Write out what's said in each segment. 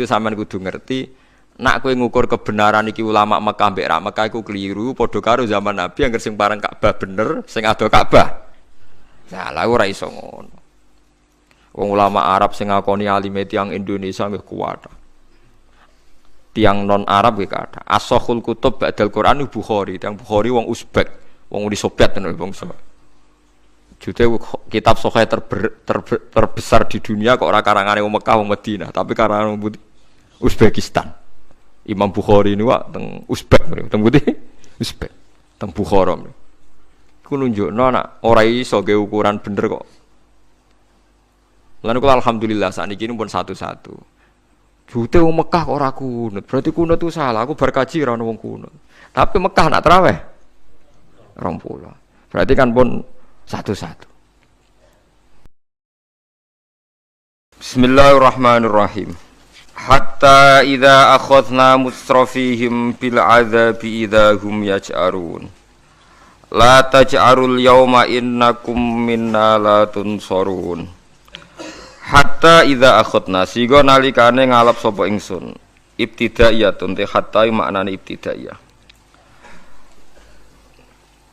Itu sampean kudu ngerti nak kowe ngukur kebenaran iki ulama Mekah mbek ra Mekah iku keliru padha karo zaman Nabi yang sing parang Ka'bah bener sing ado Ka'bah. Nah, lha ora iso ngono. Wong ulama Arab sing ngakoni alime tiyang Indonesia nggih kuwat. Tiang non Arab nggih kathah. As-Sahihul Kutub ba'dal Quran Bukhari, tiang Bukhari wong Uzbek, wong Uni Soviet tenan bangsa. Jute kitab sahih terbesar di dunia kok ora karangane wong Mekah wong Madinah, tapi karangan wong Uzbekistan. Imam Bukhari ini wak teng Uzbek, teng putih Uzbek, teng Bukhara. Iku nunjukno nak ora iso ge ukuran bener kok. Lan kula alhamdulillah sakniki pun satu-satu. Jute wong Mekah kok ora kunut, berarti kunut itu salah. Aku bar kaji ora ono wong kunut. Tapi Mekah nak traweh 20. Berarti kan pun satu-satu. Bismillahirrahmanirrahim. Hatta idza akhadna mustrafihim bil adzabi idza hum yaj'arun. La taj'arul yawma innakum minna la tunsarun. Hatta idza akhadna sigo nalikane ngalap sapa ingsun. Ibtidaiyatun te hatta maknane ibtidaiyah.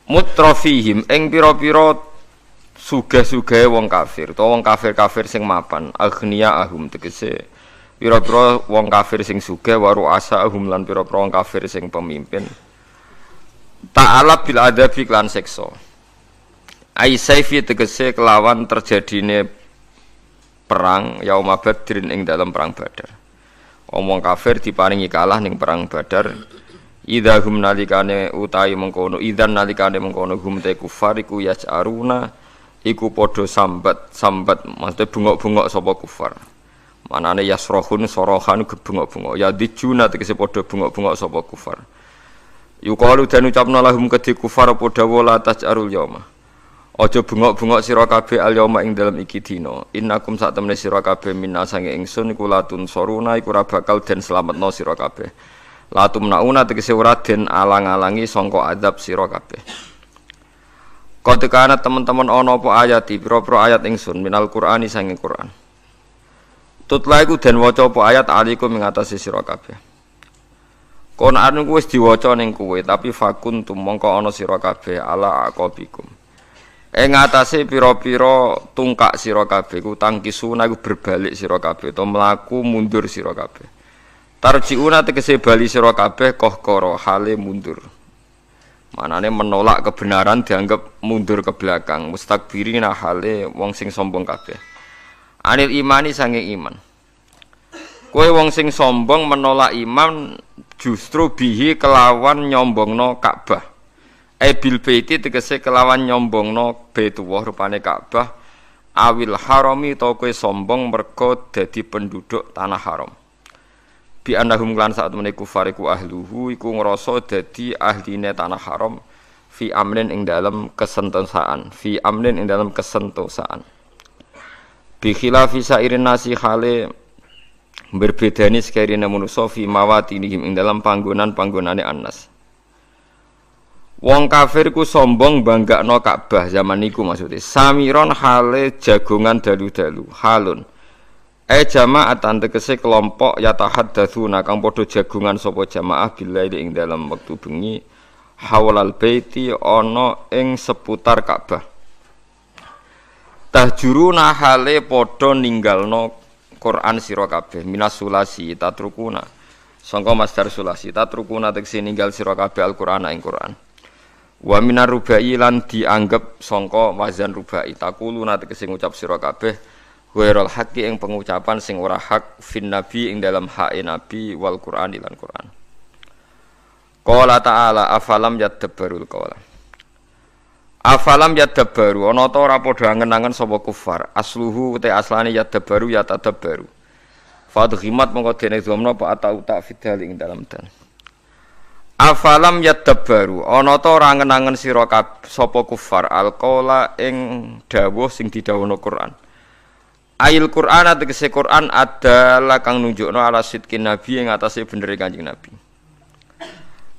Mutrafihim ing pira-pira sugih-sugih wong kafir utawa wong kafir-kafir sing mapan aghnia ahum tegese pira-pira wong kafir sing sugih waru asa ahum lan pira-pira wong kafir sing pemimpin ta'ala bil adabi lan siksa ai saifi tegese kelawan terjadine perang yauma badrin ing dalam perang Badar wong kafir diparingi kalah ning perang Badar. Idza hum nalikane utahi mengkono idzan nalikane mengkono hum te kufar iku yaj'aruna iku padha sambat maksudnya bungok-bungok sapa kufar. Manane yasrohun sorohan bungok-bungok ya dijuna tegese padha bungok-bungok sapa kufar. Yuqalu dan ucapna lahum kedhi kufar padha wala taj'arul yauma. Aja bungok-bungok sira kabeh al yauma ing dalem iki dina. Innakum sak temene sira kabeh minna sange ingsun iku latun soruna iku ora bakal den slametno sira kabeh. Latum nauna tegese ora den alang-alangi sangka azab sira kabeh. Kodekana teman-teman ana apa ayat pira-pira ayat ingsun minal Qur'ani sange Qur'an. Tutla iku den waca apa ayat alikum ing atase sira kabeh. Qur'an iku wis diwaca ning kowe tapi fakun tumangka ana sira kabeh ala aqabikum. Ing atase pira-pira tungkak sira kabeh ku tangkisuna iku berbalik sira kabeh utawa mlaku mundur sira kabeh. Tarjiuna tegese bali sira kabeh kohkoro hale mundur. Manane menolak kebenaran dianggap mundur ke belakang, mustakbirina hale wong sing sombong kabeh. Anil imani sange iman. Kowe wong sing sombong menolak iman justru bihi kelawan nyombongno Ka'bah. Bil baiti tegese kelawan nyombongno Baitullah rupane Ka'bah. Awil harami to kowe sombong mergo dadi penduduk tanah haram. Bi annahum lan saat meneh kufar iku ahluhu iku ngrasa dadi ahline tanah haram fi amnin ing dalam kesentosaan bi khilafi sairin nasi hale berbedani sekiranya manusa fi mawatinihim ing dalam panggonane annas wong kafir ku sombong banggakno Ka'bah zaman niku maksudnya samiron hale jagongan dalu-dalu halun jamaatan tegese kelompok yatahaddatsuna kang padha jagungan sapa jamaah billahi ing dalam wektu bengi hawalal baiti ana ing seputar Ka'bah. Tahjuruna hale padha ninggalno Quran sira kabeh minas sulasi tatrukuna. Sangka masdar sulasi tatrukuna tegese ninggal sira kabeh Al-Qur'an ing Quran. Wa minar rubai lan dianggep sangka wazan rubai takuluna tegese ngucap sira kabeh ghairul haqqi ing pengucapan sing ora hak fin nabi ing dalam hak nabi wal Qur'an lan Qur'an. Qala ta'ala afalam yadabbarul qawla. Afalam yadabbaru ana ta ora padha angen-angen sapa kufar asluhu te aslane yadabbaru ya tadabbaru. Fadhimat mongko dene domno apa atau tak fidal ing dalam dan. Afalam yadabbaru ana ta ora angen-angen sira sapa kufar alqaula ing dawuh sing didhawuhna Qur'an. Ayil Qur'an tegese Qur'an adalah kang nunjukno ala sidqin nabi ing atase benere Kanjeng Nabi.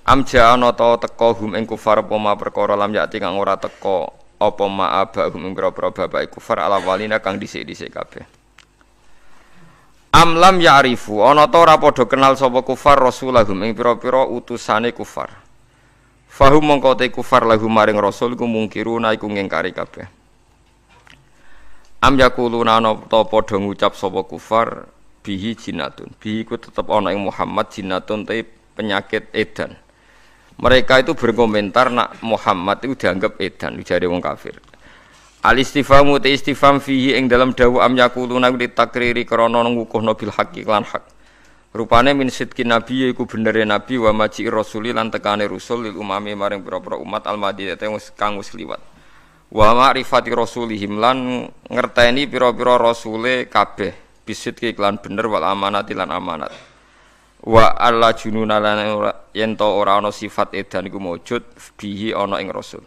Amja ana ta teka hum ing kufar apa ma perkara lam yati kang ora teka apa ma abahum ing pira-pira bapak kufar ala walina kang dhisik-dhisik kabeh. Am lam ya'rifu ana ta ora padha kenal sapa kufar rasulahum ing pira-pira utusane kufar. Fahum mongko te kufar lahum maring rasul ku mungkiruna iku ngingkari kabeh. Am yaquluna ana ta padha ngucap sapa kufar bihi jinnatun. Bihi ku tetep ana ing Muhammad jinnatun te penyakit edan. Mereka itu berkomentar nak Muhammad itu dianggap edan jare wong kafir. Al istifhamu te istifham fihi ing dalam dawu am yaquluna ditakriri krana ngukuhna bil haqqi lan hak. Rupane min sidqin nabi iku benere nabi wa maji rasuli lan tekane rasul lil umami maring pira-pira umat al madinah kang wis liwat. Wa ma'rifati rasulihim lan ngerteni pira-pira rasule kabeh bisidqi lan bener wal amanati lan amanat. Wa alla jununa lan yen to ora ana sifat edan iku maujud bihi ana ing rasul.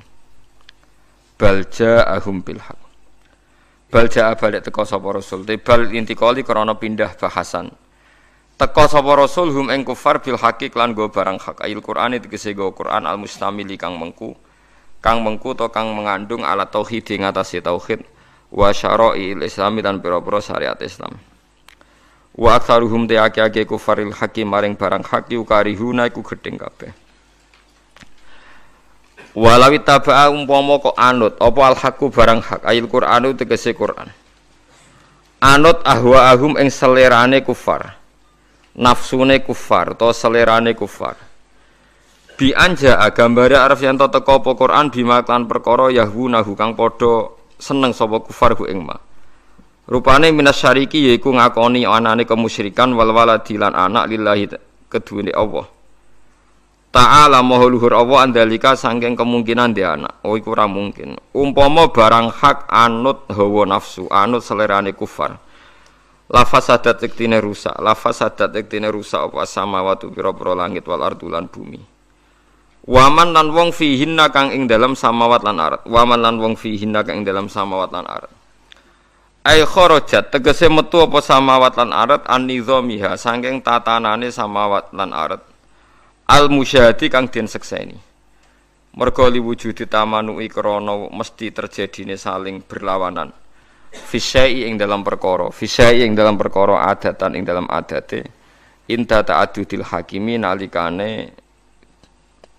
Balja ahum bil haq. Balja balik teko sapa rasul. Tebal intikali krana pindah bahasan. Teko sapa rasul hum ing kufar bil haqi lan go barang hak. Ayil Qur'an tegese go Qur'an al mustamili kang mengku to kang mengandung ala tauhid ing atase tauhid wa syara'il islami dan pira-pira syariat Islam. Wa aktsaruhum ta'ake kufaril hakim maring barang hak yukarihuna iku gedeng kabeh. Walawi taba'a umpama kok anut apa al haqqu barang hak ayil Qur'anu tegese Qur'an. Anut ahwaahum ing selerane kufar. Nafsune kufar to selerane kufar. Bi anja gambare arep yen to teko apa Qur'an bima kan perkara yahwunahu kang padha seneng sapa kufar hu ing ma. Rupane minasyariki yaiku ngakoni anane kemusyrikan wal waladi lan anak lillahi keduwene Allah. Ta'ala maha luhur Allah andalika saking kemungkinan dia anak. Oh iku ora mungkin. Umpama barang hak anut hawa nafsu, anut selerane kufar. Lafaz sadat iktine rusak, apa samawati pira-pira langit wal ardulan bumi. Waman lan wong fihinna kang ing dalam samawat lan ardh. Waman lan wong fihinna kang ing dalam samawat lan ardh. Ai kharajat tegese metu apa samawat lan ardh an nizamiha saking tatanane samawat lan ardh. Al musyahadi kang den sekseni. Merga liwujudi tamanui krana mesti terjadine saling berlawanan. Fisyai ing dalam perkara, adatan ing dalam adate. Inta ta'addudil hakimi nalikane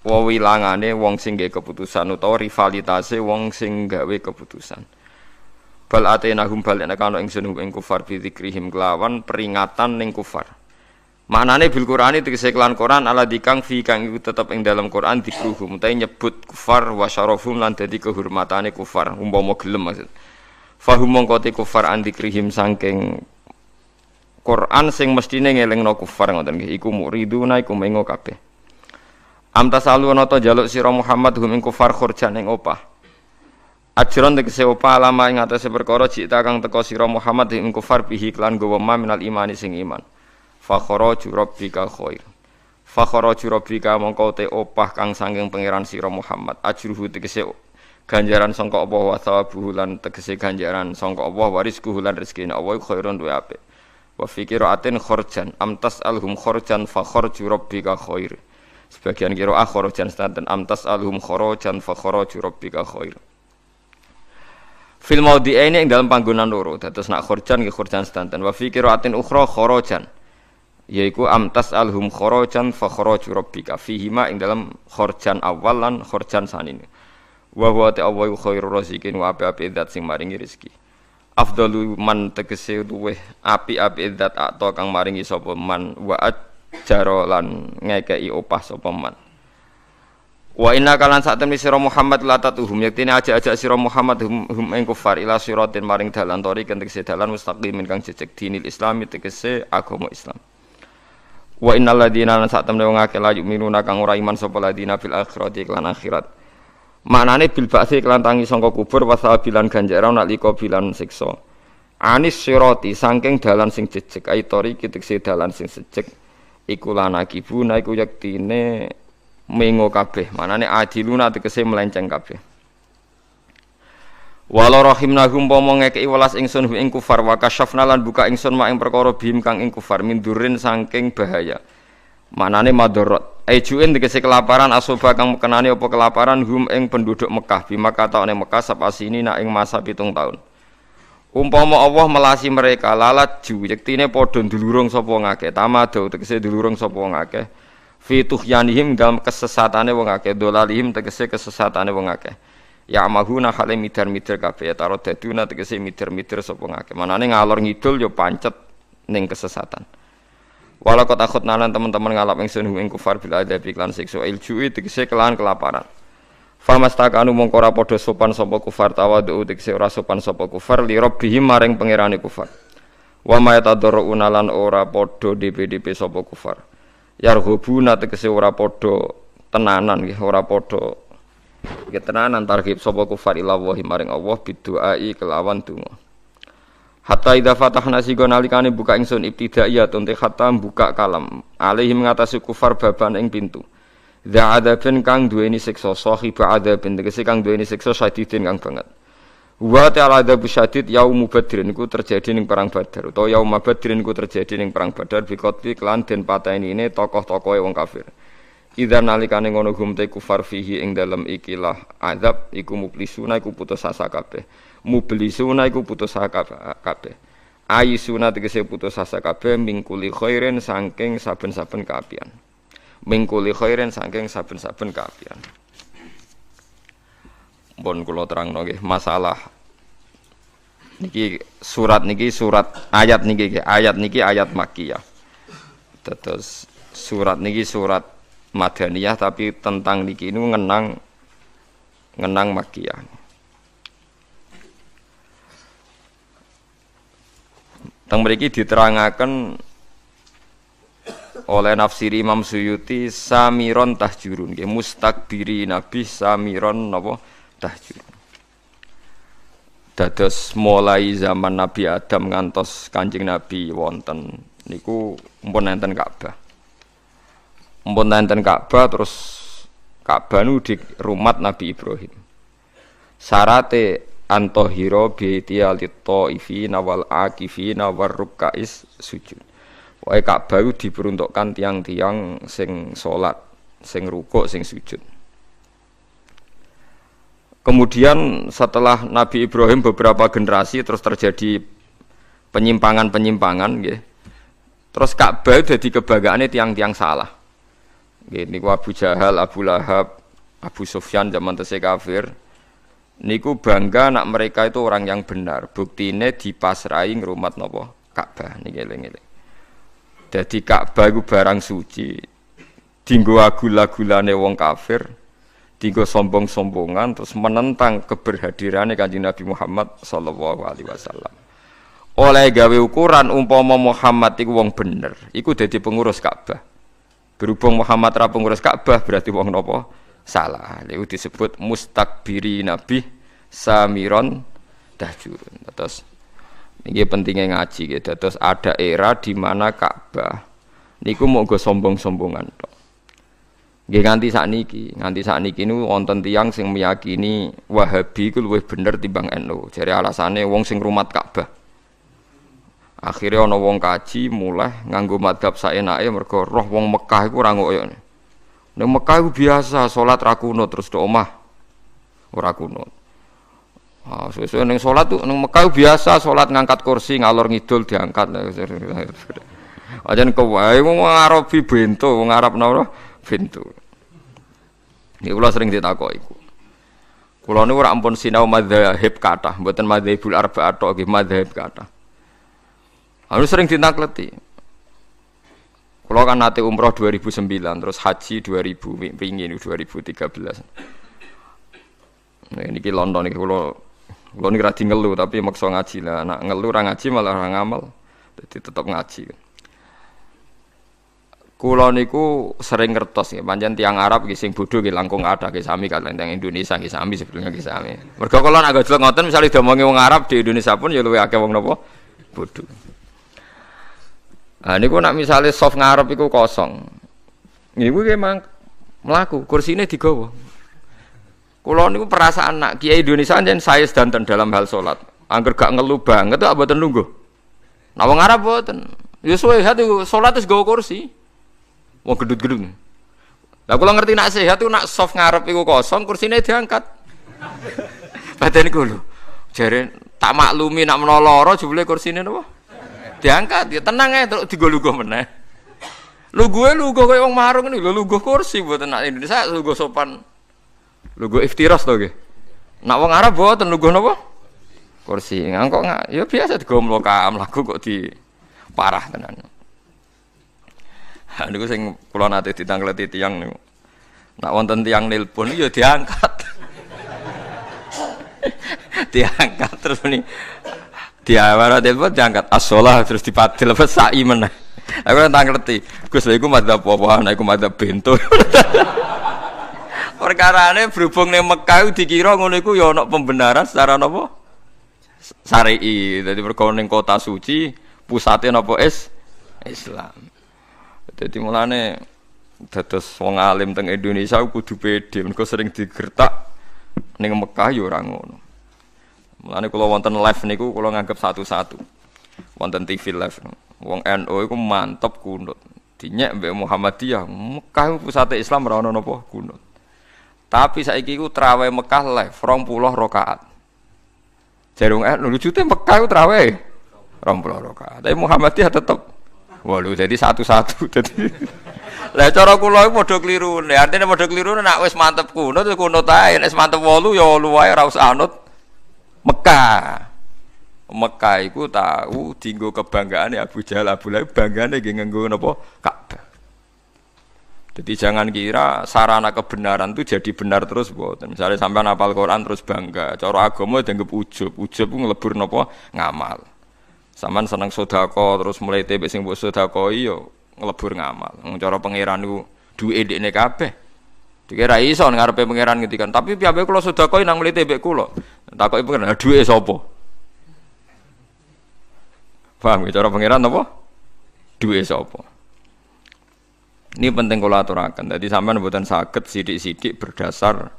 wewilangane wong sing gawe keputusan utawa rivalitase wong sing gawe keputusan. Bal atenahum bal nek ana ingsun ing kufar bi dzikrihim kelawan peringatan ning kufar. Maknane bil Qur'ani tegese kelan Qur'an ala dikang fi kang iku tetep ing dalam Qur'an dikruhum ta nyebut kufar wa syarafum lan dadi kehormatane kufar umpama gelem maksud. Fahum mongko te kufar andikrihim saking Qur'an sing mestine ngelingno kufar ngoten nggih iku muriduna iku mengo kabeh. Am tasalu ana ta njaluk sira Muhammad hum ing kufar khurjan ing opah. Ajron tegese opah alama ing atase perkara cita kang teka sira Muhammad ing kufar bihi lan gowo minal imani sing iman. Fakharaju rabbika khair. Fakharaju rabbika mongko te opah kang saking pangeran sira Muhammad. Ajruhu tegese ganjaran sangka Allah wa thawabuhu lan tegese ganjaran sangka Allah wa rizquhu lan rezekine Allah khairun duwe apik. Wa fikiratin khurjan amtas alhum khurjan fakharaju rabbika khair. Sebagian qiraah khurjan standan amtas alhum khurjan fakharaju rabbika khair. Fil maudhi'aini ing dalam panggonan loro dados nak khurjan nggih khurjan standan wa fikiratin ukhra khurajan. Yaiku amtas alhum khorojan fa khoraju rabbika fihima ing dalam khorjan awal lan khorjan sanine wa huwa ta'awwu khairur raziqin wa api zat sing maringi rezeki afdalu man tegese luweh api zat atau kang maringi sapa man wa ajara lan ngekeki opah sapa man wa inna kalan sak temne sira Muhammad latatuhum yaktine aja-aja sira Muhammad hum ing kufar ila siratin maring dalan tori tegese dalan mustaqimin kang jejeg dinil islami tegese agama Islam. Wa innal ladina lan sak temne wong akeh la yu'minuna kang ora iman sapa ladina fil akhirati lan akhirat. Maknane bil ba'si lan tangi sangka kubur wasabilan ganjaran nalika bilan siksa. Anis sirati saking dalan sing jejeg aitori kitekse dalan sing sejeg iku lan akibuna iku yektine mengo kabeh. Maknane adiluna tegese melenceng kabeh. Walau rahimnahum pomo ngekei welas ingsun ing kufar wa kasyafna lan buka ingsun mak ing perkara bihim kang ing kufar mindurin saking bahaya. Manane madharat. Ejuin tegese kelaparan asoba kang kenane apa kelaparan hum ing penduduk Mekah bima kata ning Mekah sapasini nak ing masa 7 tahun. Umpama Allah melasi mereka lalat ju yektine padha ndulurung sapa wong akeh tamado tegese ndulurung sapa wong akeh fi tughyanihim dalam kesesatane wong akeh dolalihim tegese kesesatane wong akeh ya mahuna hale midar-midar kabeh taro daduna tegese midar-midar sapa wong akeh manane ngalor ngidul ya pancet ning kesesatan wala kok takut nalan teman-teman ngalap ingsun ing kufar bil adab iklan siksa iljui tegese kelahan kelaparan. Famastakanu mongko ora padha sopan sapa kufar tawadhu tegese ora sopan sapa kufar li rabbihim maring pangerane kufar. Wa ma yatadarruna lan ora padha DP sapa kufar. Yarghubuna tegese ora padha tenanan nggih ora padha nggih tenanan targhib sapa kufar ila wa maring Allah biduai kelawan donga. Hatta idza fatahna sigo nalikane buka ingsun ibtidaiyatun te hatta buka kalam alaihim ngatasi kufar baban ing pintu. Za adzabun kang duweni siksa sahiba adzabun tegese kang duweni siksa syadidin kang banget. Wa ta'ala adzab syadid yaum badrin iku terjadi ning perang Badar utawa yaum badrin iku terjadi ning perang Badar bikotli kelan den patenine tokoh-tokohe wong kafir. Idza nalikane ngono gumte kufar fihi ing dalem ikilah azab iku mublisuna iku putus asa kabeh. Mublisuna iku putus asa kabeh. Ayisuna tegese putus asa kabeh mingkuli khairin saking saben-saben kaapian. Mingkuli khairin saking saben-saben kaapian. Pun kula terangno nggih masalah niki surat ayat niki ayat Makkiyah. Terus surat niki surat Madaniyah tapi tentang niki ini ngenang Makkiyah. Teng mriki diterangaken oleh nafsir Imam Suyuti samiron tahjurun nggih mustakbiri nabi samiron napa tahjurun. Dados mulai zaman Nabi Adam ngantos Kanjeng Nabi wonten niku mpun enten Ka'bah. Mpun enten Ka'bah terus Ka'bah nu di rumah Nabi Ibrahim. Syarate antahira bi ta'ifina wal akifina war ruk'ais sujud. Wae Ka'bah diperuntukkan tiang-tiang sing salat, sing rukuk, sing sujud. Kemudian setelah Nabi Ibrahim beberapa generasi terus terjadi penyimpangan-penyimpangan nggih. Terus Ka'bah dadi kebanggaane tiang-tiang salah. Nggih niku Abu Jahal, Abu Lahab, Abu Sufyan zaman tesih kafir. Niku bangga nak mereka itu orang yang benar. Buktine dipasrai ngrumat napa Ka'bah niki eling-eling. Dadi Ka'bah iku barang suci. Dinggo agul-agulane wong kafir, dinggo sombong-sombongan terus menentang keberhadirane Kanjeng Nabi Muhammad sallallahu alaihi wasallam. Oleh gawe ukuran umpama Muhammad iku wong bener, iku dadi pengurus Ka'bah. Berhubung Muhammad ra pengurus Ka'bah berarti wong napa? Salah. Iku disebut mustakbiri nabi samiron tahjurun. Terus niki pentingnya ngaji gitu. Terus ada era di mana Ka'bah niku mau go sombong-sombongan tok. Nggih nganti sakniki niku wonten tiyang sing meyakini Wahabi iku luwih bener timbang NU. Jare alasane wong sing rumat Ka'bah. Akhirnya ana wong kaji mulai nganggo madhab saenake mergo roh wong Mekah iku ora ngoyo. Ning Mekah iku biasa salat ra kunut terus do omah ora kunut. Sesuai neng sholat tuh neng Mekah biasa sholat ngangkat kursi ngalor ngidul diangkat. Ajan kewai wong Arabi bento, wong Arab napa bento. Iki kula sering ditakoki iku. Kula niku ora ampun sinau madzhab kathah, mboten madzhabul arba'ah tok nggih madzhab kathah. Anu sering ditakleti. Kula kan nate umroh 2009 terus haji 2000 pingin 2013. Nah niki London niki kula niki ra di ngelu tapi maksa ngaji lah. Nek ngelu ra ngaji malah ora ngamal. Dadi tetep ngaji. Kula niku sering ngertos nggih, pancen tiyang Arab nggih sing bodho nggih langkung ada nggih sami kaliyan tiyang Indonesia nggih sami sebetulnya nggih sami. Mergo kula nek gojlok ngoten misale diomongi wong Arab di Indonesia pun ya luwih akeh wong napa bodho. Ah niku nek misale soft ngarep iku kosong. Niku nggih mlaku, kursine digawa. Kula niku perasaan nak kiai Indonesia jen saya sedanten dalam hal salat. Angger gak ngelu banget kok mboten lungguh. Nah wong Arab mboten. Ya suwe hati salat wis nggawa kursi. Wong gedut-gedut. Lah kula ngerti nak sehat iku nak soft ngarep iku kosong, kursine diangkat. Padahal niku lho. Jare Tak maklumi nak menoloro jebule kursine napa? Diangkat ya tenang ae terus digo-lugo meneh. Lugo kaya wong marung niku lugo kursi mboten nak Indonesia lugo sopan. Lugo iftiras to nggih. Nak wong Arab mboten lugo napa? Kursi. Kok ya biasa digo mlokam lagu kok di parah tenan. Ha niku sing kula nate ditangkleti tiyang niku. Nak wonten tiyang nelpon ya diangkat. Diangkat terus ini diawara telepon diangkat as-shalah terus dipadil apa sa'i meneh. Aku tak ngerti. Gus lha iku madzhab apa? Nek iku madzhab bento. Perkarane berhubung ning Mekah dikira ngono iku ya ana pembenaran secara napa? Syar'i. Dadi mergo ning kota suci pusate napa Islam. Dadi mulane dados wong alim teng Indonesia kudu pede mergo sering digertak ning Mekah ya ora ngono. Mulane kula wonten live niku kula nganggep satu-satu. Wonten TV live. Wong NU iku mantep kunut. Dinyek mbek Muhammadiyah, Mekah pusate Islam ora ono napa kunut. Tapi saiki iku traweh Mekah live 20 rakaat. Jarung NU lujute Mekah iku traweh 20 rakaat. Tapi Muhammadiyah tetep 8 jadi satu-satu dadi. Lah cara kula iku padha klirune. Artine padha klirune nek wis mantep kunut ya kunut ae, nek mantep 8 ya 8 wae ora usah anut Mekah iku tahu dienggo kebanggaane Abu Jahal Abu Lahab banggane nggih nganggo napa Ka'bah. Jadi jangan kira sarana kebenaran itu jadi benar terus mboten. Misalnya sampean hafal Quran terus bangga, cara agama dianggap ujub ku nglebur napa ngamal. Sampean seneng sedekah terus mulai tebek sing mbok sedekahi yo nglebur ngamal. Wong cara pangeran niku duwe ndekne kabeh. Dikira iso ngarepe pangeran ngendikan, tapi piye kula sedekahi nang mlete mbek kula. Takoki pangeran, duwe sapa? Paham ya cara pangeran apa? Duwe sapa? Ini penting kula aturaken. Dadi sampean mboten saged sithik-sithik berdasar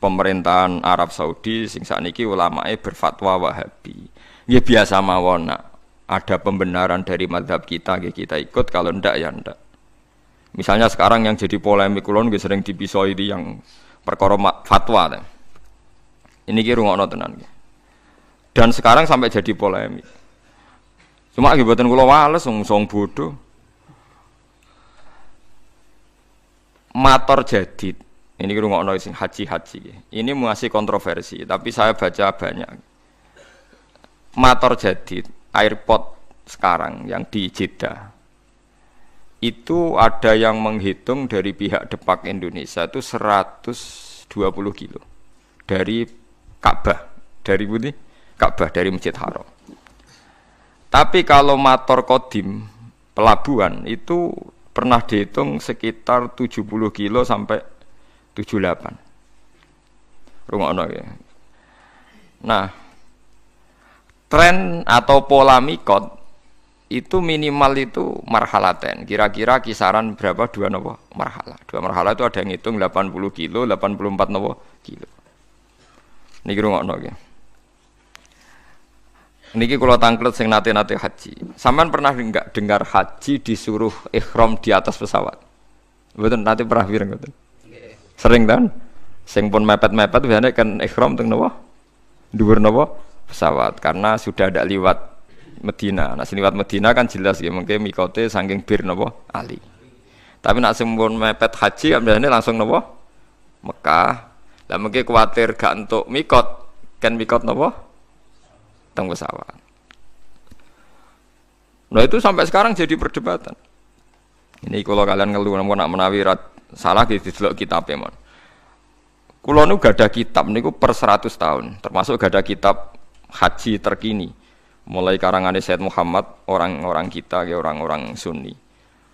pemerintahan Arab Saudi sing sakniki ulamae berfatwa Wahabi. Ya biasa mawon ada pembenaran dari mazhab kita kita ikut, kalau ndak ya ndak. Misalnya sekarang yang jadi polemik kulon sering dipisoi di yang perkara fatwa. Ini ki rungokno tenan. Dan sekarang sampai jadi polemik. Cuma akibatnya kula wales wong bodoh. Mator jadid. Ini ki rungokno sing haji-haji. Ini masih kontroversi, tapi saya baca banyak. Mator jadid, airport sekarang yang di Jeddah. Itu ada yang menghitung dari pihak Depak Indonesia itu 120 kilo dari Ka'bah, dari Budi Ka'bah dari Masjid Haram. Tapi kalau mator kodim pelabuhan itu pernah dihitung sekitar 70 kilo sampai 78. Rungokno ya. Nah, tren atau pola mikot itu minimal itu marhalaten, kira-kira kisaran berapa dua nopo marhalah. Dua marhalah itu ada yang ngitung 80 kilo, 84 nopo kilo. Niki rungokno nggih. Niki kula tangklet sing nate-nate haji. Sampean pernah enggak dengar haji disuruh ihram di atas pesawat? Mboten nate pernah pireng mboten? Sering kan? Sing pun mepet-mepet biasane kan ihram teng napa? Dhuwur napa? Pesawat karena sudah ada liwat Medina. Nah, liwat Medina kan jelas ya, mungkin mikote saking bir napa Ali. Tapi nak sempun mepet haji kan biasanya langsung napa Mekah. Lah mungkin kuwatir gak entuk mikot, kan mikot napa teng pesawat. Nah itu sampai sekarang jadi perdebatan. Ini kalau kalian ngeluh nak menawi salah didelok kitabe mon. Kula nu gak ada kitab niku per 100 tahun, termasuk gak ada kitab haji terkini. Mulai karangan Said Muhammad, orang-orang kita, ya orang-orang Sunni,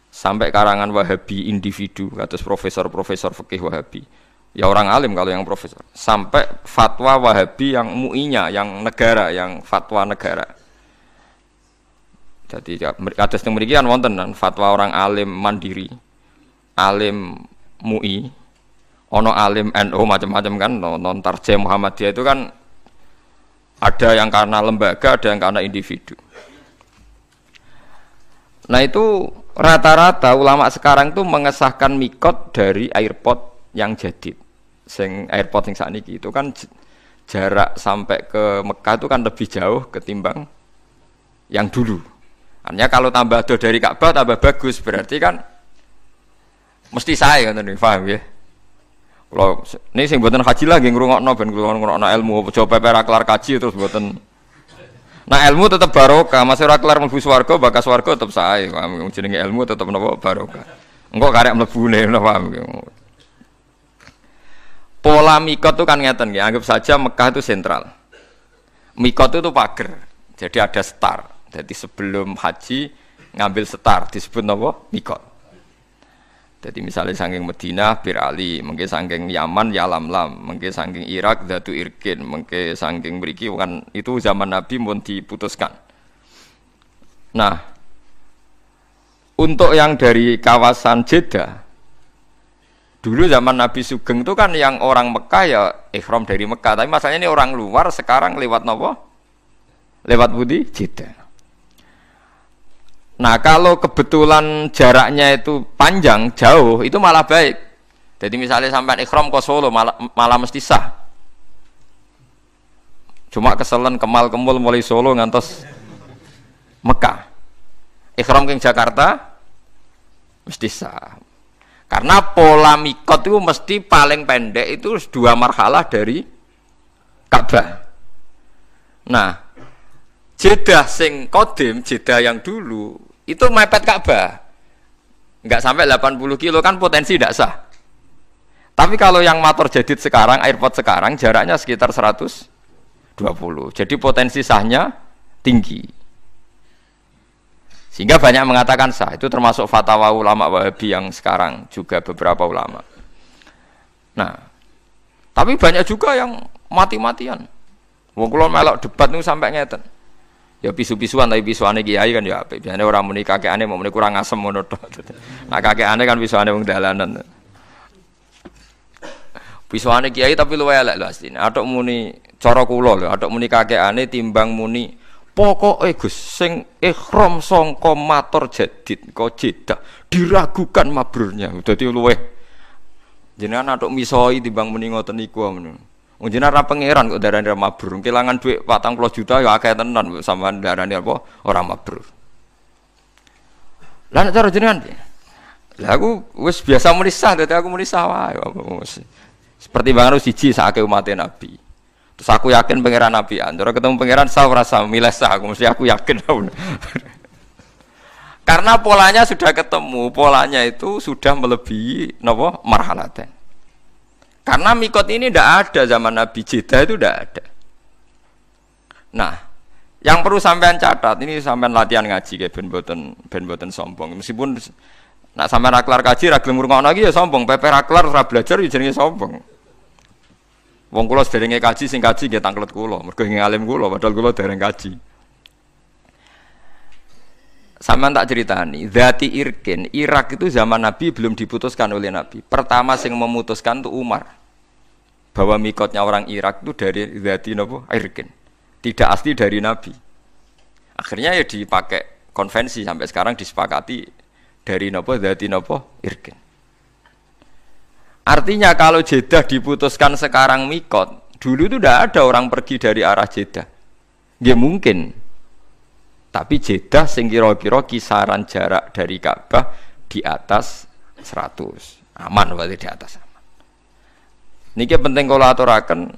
sampai karangan Wahabi individu, kados profesor-profesor fikih Wahabi, ya orang alim kalau yang profesor, sampai fatwa Wahabi yang mu'inya, yang negara, yang fatwa negara. Jadi kados teng mriki kan wonten fatwa orang alim mandiri, alim MUI, ono alim NU macam-macam kan, non tarjih Muhammadiyah itu kan. Ada yang karena lembaga, ada yang karena individu. Nah itu rata-rata ulama sekarang tuh mengesahkan mikot dari airport yang jadid. Sing airport yang saat ini itu kan jarak sampai ke Mekah itu kan lebih jauh ketimbang yang dulu. Artinya kalau tambah jauh dari Ka'bah tambah bagus, berarti kan mesti saya kan, paham ya? Kalau ini sing buatan haji lagi ngrungokno ben ngrungokno ilmu, coba perak kelar kaji terus buatan. Nah ilmu tetap barokah, masih ora kelar mlebu swarga, bakas swarga tetap sae. Jenenge ilmu tetap napa barokah. Engko karek mlebune napa paham. Pola mikot itu kan ngeten ya, anggap saja Mekah itu sentral. Mikot itu pager. Jadi ada star. Jadi sebelum haji ngambil star disebut napa? Mikot. Jadi misalnya saking Madinah Bir Ali, mungkin saking Yaman Yalamlam, mungkin saking Irak Dzatu Irkin, mungkin saking mriki kan itu zaman Nabi mun diputuskan. Nah, untuk yang dari kawasan Jeddah, dulu zaman Nabi Sugeng itu kan yang orang Mekah ya ihram dari Mekah, tapi masalahnya ini orang luar sekarang lewat napa? Lewat budi Jeddah. Nah kalau kebetulan jaraknya itu panjang, jauh, itu malah baik. Jadi misalnya sampai ikhram ke Solo malah mesti sah. Cuma keselen kemal-kemul mulai Solo ngantos Mekah. Ikhram ke Jakarta mesti sah. Karena pola mikot itu mesti paling pendek itu 2 marhalah dari Ka'bah. Nah, Jeddah sing kodim, Jeddah yang dulu itu mepet Ka'bah, nggak sampai 80 kilo kan potensi tidak sah. Tapi kalau yang motor jadid sekarang, airport sekarang jaraknya sekitar 120, jadi potensi sahnya tinggi. Sehingga banyak mengatakan sah, itu termasuk fatwa ulama Wahabi yang sekarang juga beberapa ulama. Nah, tapi banyak juga yang mati-matian. Wong kula melok debat niku sampai ngeten. Ya pisu-pisuan tapi pisuane kiai kan ya apik. Biasane orang muni kakekane mau muni kurang asem ngono tok. Nah kakekane kan pisuane wong dalanan. Pisuane kiai tapi luwe elek lho asline. Atok muni cara kula lho, atok muni kakekane timbang muni pokoke Gus sing ihram sangka matur jadid kok Jeddah diragukan mabrurnya. Dadi luwe jenengan atok misoi timbang muni ngoten niku men. Wong jenengan ra pangeran kok darane mabrur. Kelangan dhuwit 40 juta ya akeh tenan sampean darane apa ora mabrur. Lah nek cara jenengan lah aku wis biasa muni sah, dadi aku muni sah wae. Seperti banget siji sakake umat Nabi. Terus aku yakin pangeran Nabi, antara ketemu pangeran sah ora sah, milih sah aku mesti aku yakin. Karena polanya sudah ketemu, polanya itu sudah melebihi napa marhalaten. Karena mikot ini tidak ada zaman Nabi, Jeddah itu tidak ada. Nah, yang perlu sampean catat, ini sampean latihan ngaji kayak ben boten sombong. Meskipun nak sampean ra kelar kaji ra gelem ngrungokno iki ya sombong, pepe ra kelar ora belajar ya jenenge sombong. Wong kula sederenge kaji sing kaji nggih tanglet kula, mergo ngalim kula padahal kula dereng kaji. Sampean tak ceritani, Dzati Irkin, Irak itu zaman Nabi belum diputuskan oleh Nabi. Pertama sing memutuskan itu Umar. Bahwa mikotnya orang Irak itu dari Dzati Irkin. Tidak asli dari Nabi. Akhirnya ya dipakai konvensi sampai sekarang disepakati dari Dzati Irkin. Artinya kalau Jeddah diputuskan sekarang mikot, dulu itu tidak ada orang pergi dari arah Jeddah. Ya mungkin. Tapi Jeddah sing kira-kira kisaran jarak dari Ka'bah di atas 100. Aman berarti di atas aman. Niki penting kalau aturaken.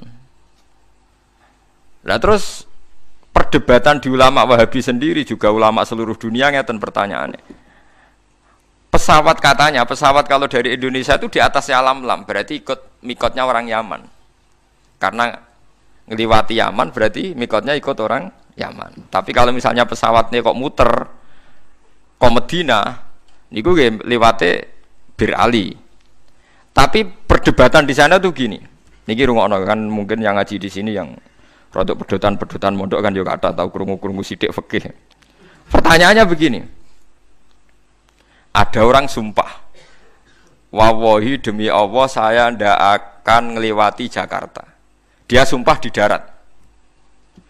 Lah terus perdebatan di ulama Wahabi sendiri juga ulama seluruh dunia ngeten pertanyaannya. Pesawat katanya, pesawat kalau dari Indonesia itu di atas Yalamlam, berarti ikut mikotnya orang Yaman. Karena ngeliwati Yaman berarti mikotnya ikut orang Yaman. Tapi kalau misalnya pesawatnya kok muter ke Medina, niku nggih liwate Bir Ali. Tapi perdebatan di sana tuh gini. Niki rungokno kan mungkin yang ngaji di sini yang produk pedotan mondok kan yo kata tahu krungu-krungu sithik fikih. Pertanyaannya begini. Ada orang sumpah. Wallahi demi Allah saya ndak akan ngelewati Jakarta. Dia sumpah di darat.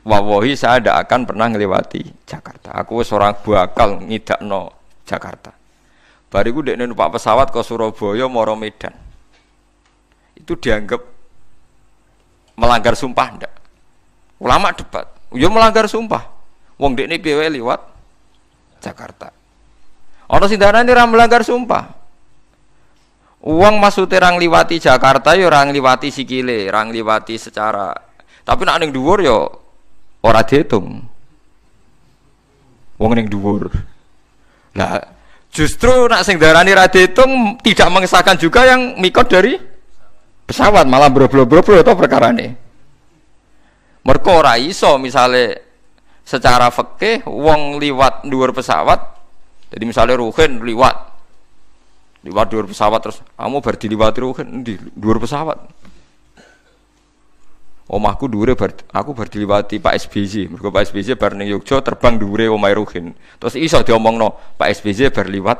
Wallahi saya tidak akan pernah ngelewati Jakarta. Aku seorang bakal ngidakno Jakarta. Bariku dekne numpak pesawat ke Surabaya moro Medan. Itu dianggap melanggar sumpah ndak? Ulama debat. Yo melanggar sumpah. Wong dekne piye liwat Jakarta. Ana sing darani ora melanggar sumpah. Uang maksudnya orang liwati Jakarta ya orang liwati sikile, orang liwati secara. Tapi nak ning dhuwur ya ora diitung. Wong ning dhuwur. Lah justru nak sing darani ra diitung tidak mengesahkan juga yang mikot dari pesawat, malah bro-bro-bro itu perkarane. Mergo ora iso misale secara fikih wong liwat dhuwur pesawat. Jadi misalnya Ruhin liwat dhuwur pesawat terus kamu bar diliwati Ruhin di dhuwur pesawat. Omahku dhuwure aku bar diliwati Pak SBY. Mergo Pak SBY bar ning Yogya terbang dhuwure omahe Ruhin. Terus iso diomongno Pak SBY bar liwat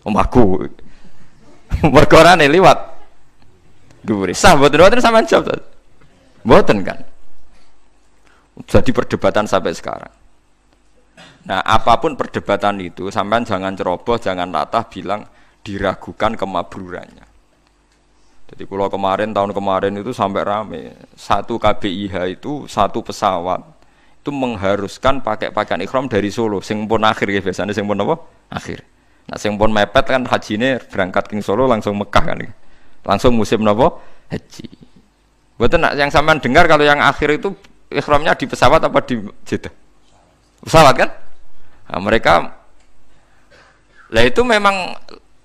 omahku. Mergo ora liwat dhuwure. Sah mboten sampean jawab. Mboten kan. Jadi perdebatan sampai sekarang. Nah, apapun perdebatan itu, sampean jangan ceroboh, jangan latah bilang diragukan kemabrurannya. Jadi kalau tahun kemarin itu sampai rame, satu KBIH itu satu pesawat itu mengharuskan pakai pakaian ihram dari Solo. Sing pun akhir ya biasanya sing pun apa? Akhir. Nah, sing pun mepet kan hajine berangkat ke Solo langsung Mekah kan. Langsung musim apa? Haji. Betul nak yang sampean dengar kalau yang akhir itu ihramnya di pesawat apa di Jeddah? Pesawat kan? Nah, mereka lah itu memang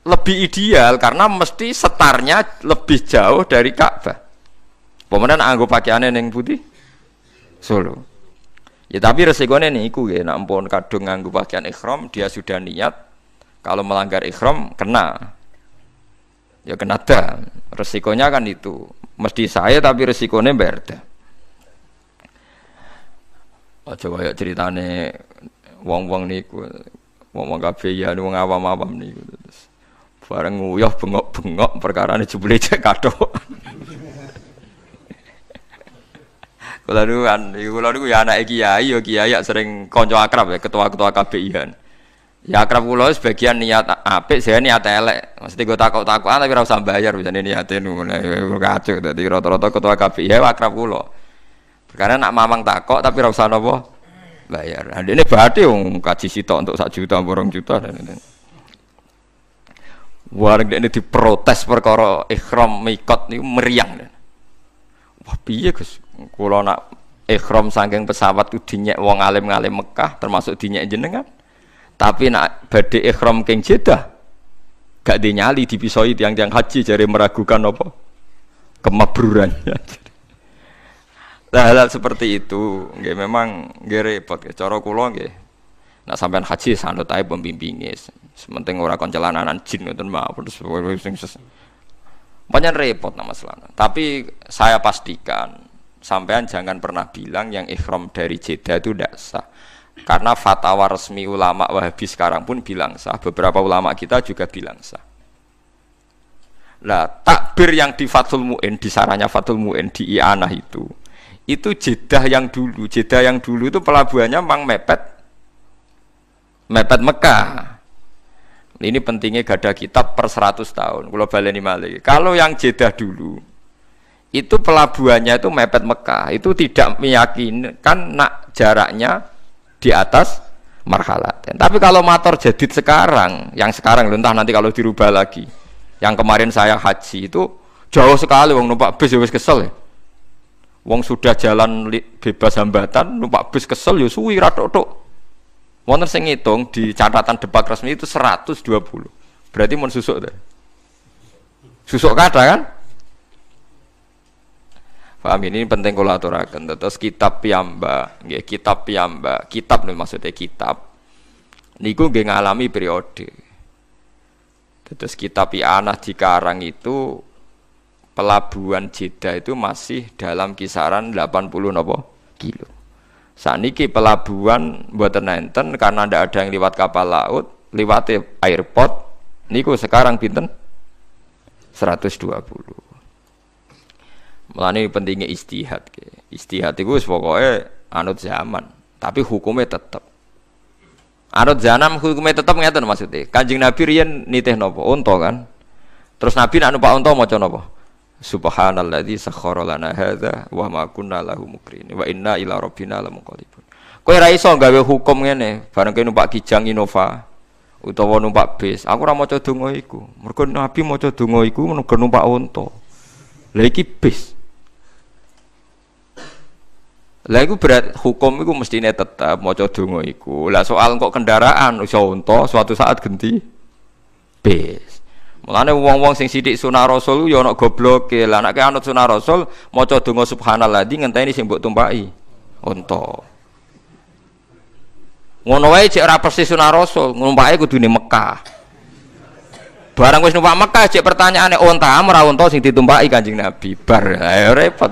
lebih ideal karena mesti setarnya lebih jauh dari Ka'bah. Pemenang anggo pakaiane ning putih Solo. Ya tapi resikonya niku ya, nek ampun kadung nganggo pakaian ihram dia sudah niat kalau melanggar ihram kena. Ya kena dah. Resikonya kan itu. Mesti saya tapi resikonya beda. Aja kaya ceritane wong-wong niku, wong kabeh ya wong awam-awam niku. Bareng nguyuh bengok-bengok perkarane jebule cek kathok. Kula niku ya anake kiai, ya kiai sering kanca akrab ya ketua-ketua KBIH. Ya akrab kula sebagian niat apik, saya niat elek. Mesti go takok-takokan tapi ora usah bayar bisane niate ngono kacuk. Dadi rata-rata ketua KBIH akrab kula. Karena nak mamang takok tapi ora usah napa bayar. Nah, ini berarti wong kaji sitok untuk 1 juta, 2 juta dan lain-lain. Warung ini diprotes perkara ihram mikot niku meriang. Wah piye Gus? Kula nak ihram saking pesawat ku dinyek wong alim-alim Mekah termasuk dinyek jenengan. Tapi nak badhe ihram king Jeddah gak dinyali dipisoi tiang-tiang haji jare meragukan apa kemabrurannya. Hal-hal seperti itu, nggih memang nggih repot. Cara kula nggih, nak sampean haji sanut ae pembimbinge. Sementing ora kon celananan jin ngoten mawon sing banyak repot nama selana. Tapi saya pastikan sampean jangan pernah bilang yang ihram dari Jeddah itu tidak sah. Karena fatwa resmi ulama Wahabi sekarang pun bilang sah. Beberapa ulama kita juga bilang sah. Lah takbir yang di Fathul Mu'in, di saranya Fathul Mu'in di I'anah itu Jeddah yang dulu itu pelabuhannya memang mepet Mekah. Ini pentingnya gada kitab per 100 tahun. Kalau baleni malih. Kalau yang Jeddah dulu itu pelabuhannya itu mepet Mekah, itu tidak meyakinkan nak jaraknya di atas marhalat. Tapi kalau motor jadid sekarang, yang sekarang entah nanti kalau dirubah lagi. Yang kemarin saya haji itu jauh sekali, wong numpak bis ya wis kesel ya. Wong sudah jalan bebas hambatan, numpak bis kesel ya suwi ra tok-tok. Wonten sing ngitung di catatan depak resmi itu 120. Berarti mun susuk ta. Susuk kada kan? Paham ini penting kula aturaken. Terus kitab piyambak, nggih kitab piyambak. Kitab nih maksudnya kitab. Niku nggih ngalami periode. Terus kitab I'anah dikarang itu pelabuhan Jeddah itu masih dalam kisaran 80 kilo. Saniki pelabuhan mboten enten karena ndak ada yang lewat kapal laut, liwat airport niku sekarang pinten 120. Mulane pentingnya istihad. Istihad itu pokoknya anut zaman, tapi hukumnya tetap. Anut zaman hukumnya tetap ngeten maksudnya. Kanjeng Nabi riyen nitih napa? Unta kan. Terus Nabi nak numpak unta maca napa? Subhanalladzi sakhkhara lana hadza wa ma kunna lahu muqrinin wa inna ila rabbina lamunqalibun. Kowe ra iso gawe hukum ngene, bareng kowe numpak Kijang Innova utawa numpak bis. Aku ora maca donga iku. Mergo Nabi maca donga iku numpak unta. Lah iki bis. Lah iku berat hukum iku mestine tetep maca donga iku. Lah soal kok kendaraan iso unta suatu saat ganti bis. Mulane wong-wong sing sithik sunah rasul ya ana gobloke. Lah nek anut sunah rasul maca donga subhanalladzi ngenteni sing mbok tumpaki unta. Ngono wae cek ora persis sunah rasul, numpake kudune Mekah. Barang wis numpak Mekah cek pertanyaane unta ora unta sing ditumpaki Kanjeng Nabi. Bar ayo repot.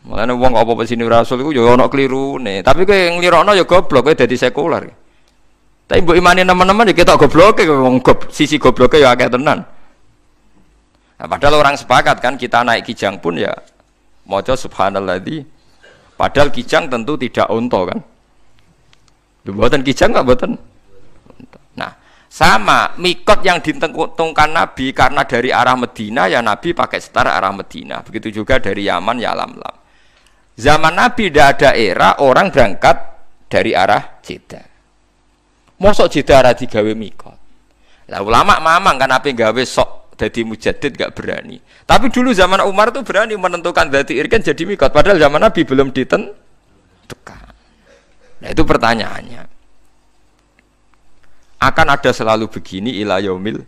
Mulane wong kok apa sini rasul iku ya ana klirune. Tapi kowe nglirokno ya goblok, kowe dadi sekuler. Tapi mbok imani teman-teman ya ketok gobloke wong sisi gobloke ya akeh tenan. Nah, padahal orang sepakat kan kita naik Kijang pun ya maca subhanalladzi. Padahal Kijang tentu tidak unta kan. Mboten Kijang enggak mboten. Nah, sama mikot yang ditentukan Nabi karena dari arah Medina ya Nabi pakai setara arah Medina. Begitu juga dari Yaman ya Lam-Lam. Zaman Nabi tidak ada era orang berangkat dari arah Jeddah. Mosok Jeddah ora digawe mikot. Lah ulama mamang kan ape gawe sok dadi mujaddid gak berani. Tapi dulu zaman Umar itu berani menentukan dzati irkan jadi mikot padahal zaman Nabi belum ditentukan. Nah itu pertanyaannya. Akan ada selalu begini ila yaumil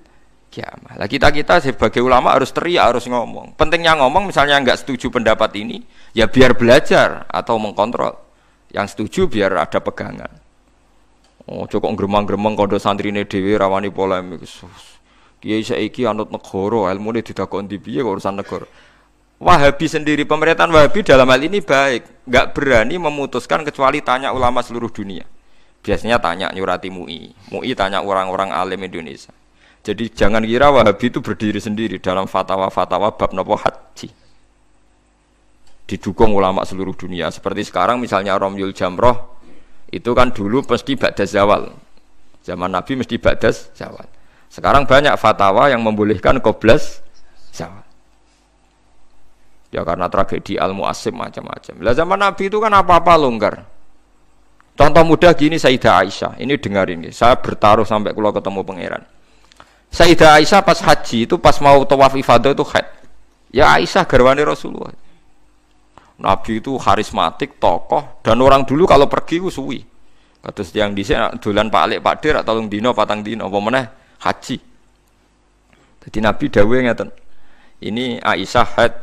kiamah. Lah kita sebagai ulama harus teriak, harus ngomong. Pentingnya ngomong misalnya enggak setuju pendapat ini, ya biar belajar atau mengkontrol. Yang setuju biar ada pegangan. Oh, cukup gremang-gremeng kondo santrine dhewe rawani polemik. Kiai saiki anut negara, ilmune didakoni di piye urusan negara. Wahabi sendiri, pemerintahan Wahabi dalam hal ini baik, enggak berani memutuskan kecuali tanya ulama seluruh dunia. Biasanya tanya nyurati MUI tanya orang-orang alim Indonesia. Jadi jangan kira Wahabi itu berdiri sendiri dalam fatwa-fatwa bab napa haji. Didukung ulama seluruh dunia. Seperti sekarang misalnya Romyul Jamroh itu kan dulu mesti ba'das zawal. Zaman Nabi mesti ba'das zawal. Sekarang banyak fatwa yang membolehkan qoblas zawal. Ya karena tragedi Al-Mu'assim macam-macam. Lah zaman Nabi itu kan apa-apa longgar. Contoh mudah gini Sayyidah Aisyah. Ini dengarin nih. Saya bertaruh sampai kalau ketemu pangeran. Sayyidah Aisyah pas haji itu pas mau tawaf ifadah itu haid. Ya Aisyah garwane Rasulullah. Nabi itu karismatik, tokoh, dan orang dulu kalau pergi itu suwi. Kados yang dhisik dolan Pak Alik Pak Dir atau dino patang dino apa meneh haji. Jadi Nabi dawuh ngeten. Ini Aisyah haid,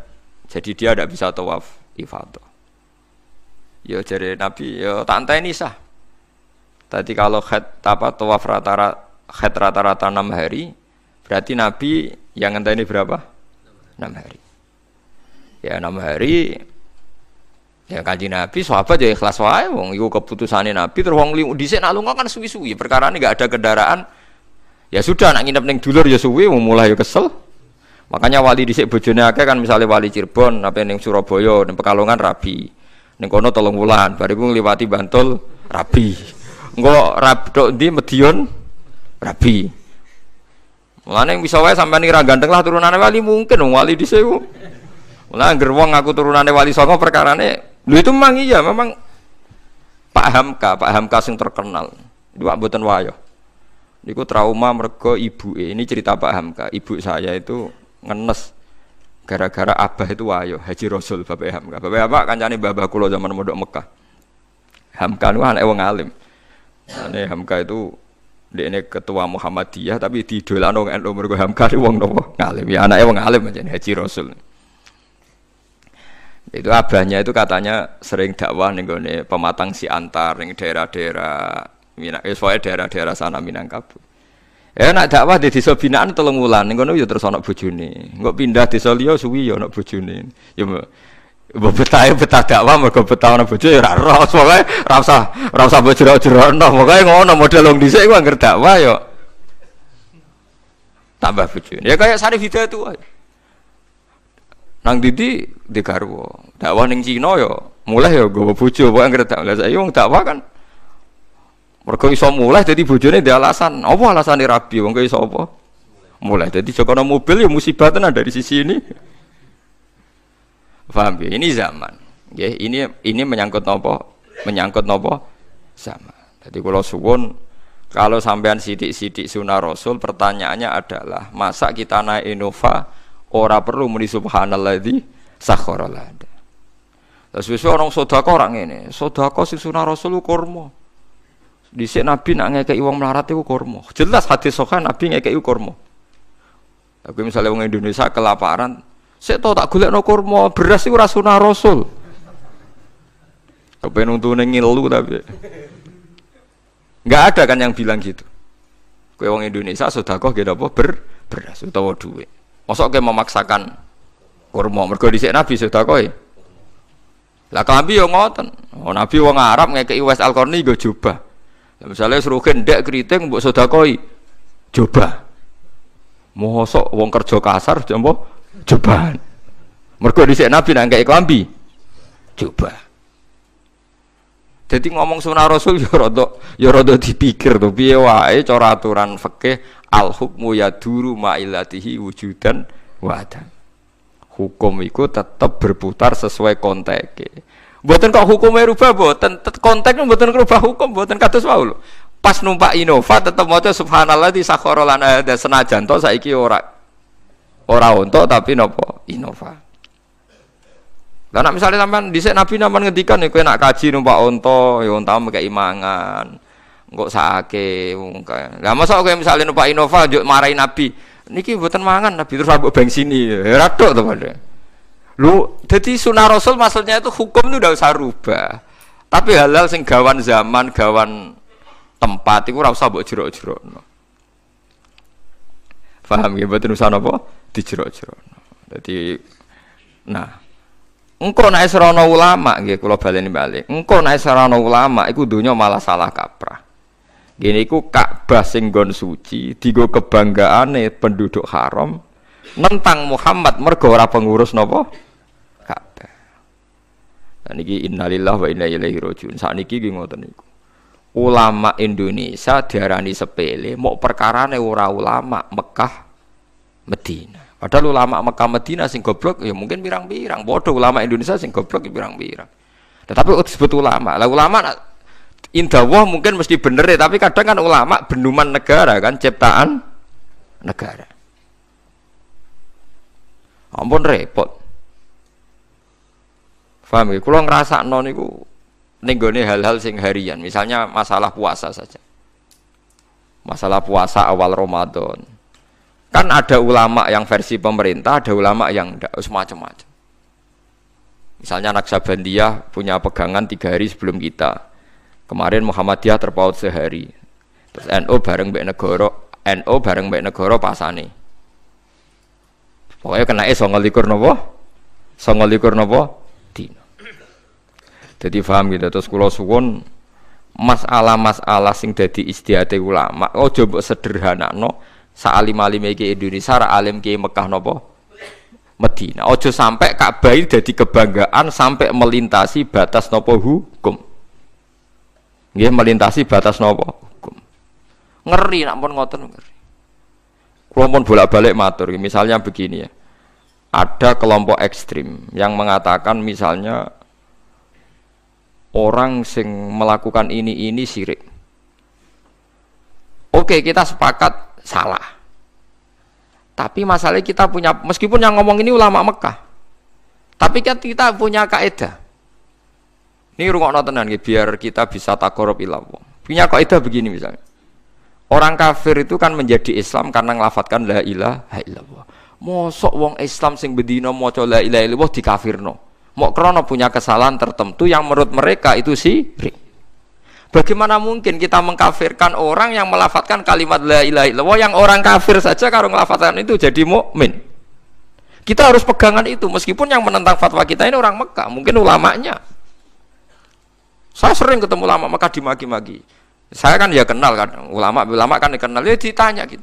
jadi dia tidak bisa tawaf ifadah. Ya jare Nabi, ya tak anteni sah. Tadi kalau haid apa tawaf rata-rata 6 hari, berarti Nabi yang ngenteni berapa? 6 hari. Ya 6 hari. Ya Kanjeng Nabi sahabat ya ikhlas wae wong iku keputusane Nabi terus wong dhisik nak lunga kan suwi-suwi perkara ini enggak ada kendaraan. Ya sudah nak nginep ning dulur ya suwi mulai ya kesel. Makanya wali dhisik bojone akeh kan misalnya wali Cirebon apa ning Surabaya ning Pekalongan rabi. Ning kono 3 wulan bariku ngliwati Bantul rabi. Engko tok ndi Medion rabi. Mulane bisa wae sampean ora ganteng lah turunane wali mungkin wali dhisik ku. Mulane angger wong aku turunane wali songo perkarane lho itu memang iya, memang Pak Hamka sing terkenal. Dua mboten wayo. Niku trauma mergo ibuke. Ini cerita Pak Hamka. Ibu saya itu ngenes gara-gara abah itu wayo, Haji Rasul Bapak Hamka. Bapak Hamka kancane mbah-mbah kula zaman mondok Mekah. Hamka niku anake wong alim. Ane Hamka itu dekne ketua Muhammadiyah tapi didolano NU mergo Hamka wong napa ngalim. Ya anake wong alim aja Haji Rasul. Itu abahnya itu katanya sering dakwah ning gone Pematang Siantar ning daerah-daerah daerah-daerah sana Minangkabau. Nak dakwah di desa binaan 3 wulan ning kono ya terus ana bojone. Engko pindah desa liya suwi ya ana bojone. Ya mbok betah dakwah mergo betah ana bojo ya ora roh. Pokoke ora usah mbok jero-jerono. Pokoke ngono model wong dhisik iku anggere dakwah ya tambah bojone. Ya kayak Sarif Hidayat itu aja. Nang Didi di garwa. Dakwah ning Cina ya mulai ya nggawa bojo pokoke anggere dakwah. Lah saiki wong dakwah kan mergo iso mulai dadi bojone ndek alasan. Apa alasane rabi wong iso apa? mulai. Jadi jokono mobil ya musibah tenan dari sisi ini. Paham ya? Ini zaman. Ya, ini menyangkut nopo? Menyangkut nopo? Zaman. Jadi kalau suwun kalau sampean sidik-sidik sunah Rasul, pertanyaannya adalah masa kita naik Innova ora perlu muni subhanalladzi sakhkhara lana. Terus wis orang sedekah orang ini, sedekah sing sunah Rasul ku kurma. Dhisik Nabi nak ngekeki wong melarat iku kurma. Jelas hadis sahih Nabi ngekeki kurma. Aku misalnya wong Indonesia kelaparan, sik to tak golekno kurma, beras iku ora sunah Rasul. Kepen untune ngilu tapi enggak ada kan yang bilang gitu. Kowe wong Indonesia sedekah nggih apa beras utawa dhuwit. Mosok kowe memaksakan kurma mergo dhisik Nabi sedekah. Lah klambi yo ngoten. Oh Nabi wong Arab ngekeki Wes Al-Qarni nggo jubah. Lah misale srugen ndek kriting mbok sedekahi jubah. Mosok wong kerja kasar jempo jubahan. Mergo dhisik Nabi nang ngekeki klambi jubah. Jadi ngomong sunah Rasul ya rada dipikir to piye wae cara aturan fikih al hukmu yaduru ma'ilatihi wujudan wa adam. Hukum itu tetap berputar sesuai konteks. Mboten kok hukumnya rubah mboten, konteks mboten rubah hukum mboten kados wae lho. Pas numpak Innova tetep maca subhanallah di sakhara lan ada senajan to saiki ora untuk tapi napa Innova. Lah nek misale sampean dhisik Nabi sampean ngendikan kowe nak kaji numpak unta ya unta mekeki mangan. Engko sakake wong kae. Lah mosok kowe misale numpak Innova njuk marahi Nabi, niki mboten mangan Nabi terus mbok bengsini. Ya radok to padha. Lu jadi sunah Rasul maksudnya itu hukum itu udah usah rubah. Tapi halal sing gawan zaman, gawan tempat iku ora usah mbok jero-jerokno. Paham ya mboten usah napa dijero-jerokno. Dadi nah engko nek serono ulama nggih kula baleni balik. Engko nek serono ulama iku donya malah salah kaprah. Gini iku Ka'bah sing nggon suci, dienggo kebanggaane penduduk haram nentang Muhammad mergo ora pengurus napa? Ka'bah. Lan iki innalillahi wa inna ilaihi rajiun. Sakniki nggih ngoten niku. Ulama Indonesia diarani sepele, mok perkarane ora ulama Mekah Madinah. Padahal ulama Mekah Madinah sing goblok ya mungkin pirang-pirang. Padha ulama Indonesia sing goblok ya pirang-pirang. Tetapi disebut ulama. Lah ulama indah wah mungkin mesti bener ya, tapi kadang kan ulama benduman negara kan ciptaan negara. Ampun repot. Paham ya? Kula ngrasakno niku ning gone hal-hal sing harian, misalnya masalah puasa saja. Masalah puasa awal Ramadan. Kan ada ulama yang versi pemerintah, ada ulama yang tidak, semacam-macam. Misalnya Naksabandiyah punya pegangan 3 hari sebelum kita. Kemarin Muhammadiyah terpaut sehari. Terus NU bareng mbek negara pasane. Pokoknya kena 29 napa? 29 napa? Dina. Jadi paham gitu. Terus kula suwun masalah-masalah sing dadi istihate ulama, aja mbok sederhanakno. Sa'alim-alim iki Indonesia, alim ki Mekah napa? Madinah. Aja sampai Ka'bah dadi kebanggaan sampai melintasi batas napa hukum. Nggih melintasi batas napa hukum. Ngeri nak pun ngoten ngeri. Kula pun bolak-balik matur, misalnya begini ya. Ada kelompok ekstrim yang mengatakan misalnya orang sing melakukan ini syirik. Oke, kita sepakat salah. Tapi masalahnya kita punya, meskipun yang ngomong ini ulama Mekah, tapi kan kita punya kaidah. Ini rungokno tenan nggih biar kita bisa taqarrub ila Allah. Punya kaidah begini misalnya. Orang kafir itu kan menjadi Islam karena nglafatkan la ilaha illallah. Mosok wong Islam sing bedino maca la ilaha illallah dikafirno. Mok krana punya kesalahan tertentu yang menurut mereka itu syirik. Bagaimana mungkin kita mengkafirkan orang yang melafadzkan kalimat la ilaha illallah yang orang kafir saja kalau melafadzkan itu jadi mukmin. Kita harus pegangan itu meskipun yang menentang fatwa kita ini orang Mekah, mungkin ulamanya. Saya sering ketemu ulama Mekah dimaki-maki. Saya kan ya kenal kan ulama kan dikenal ya ditanya gitu.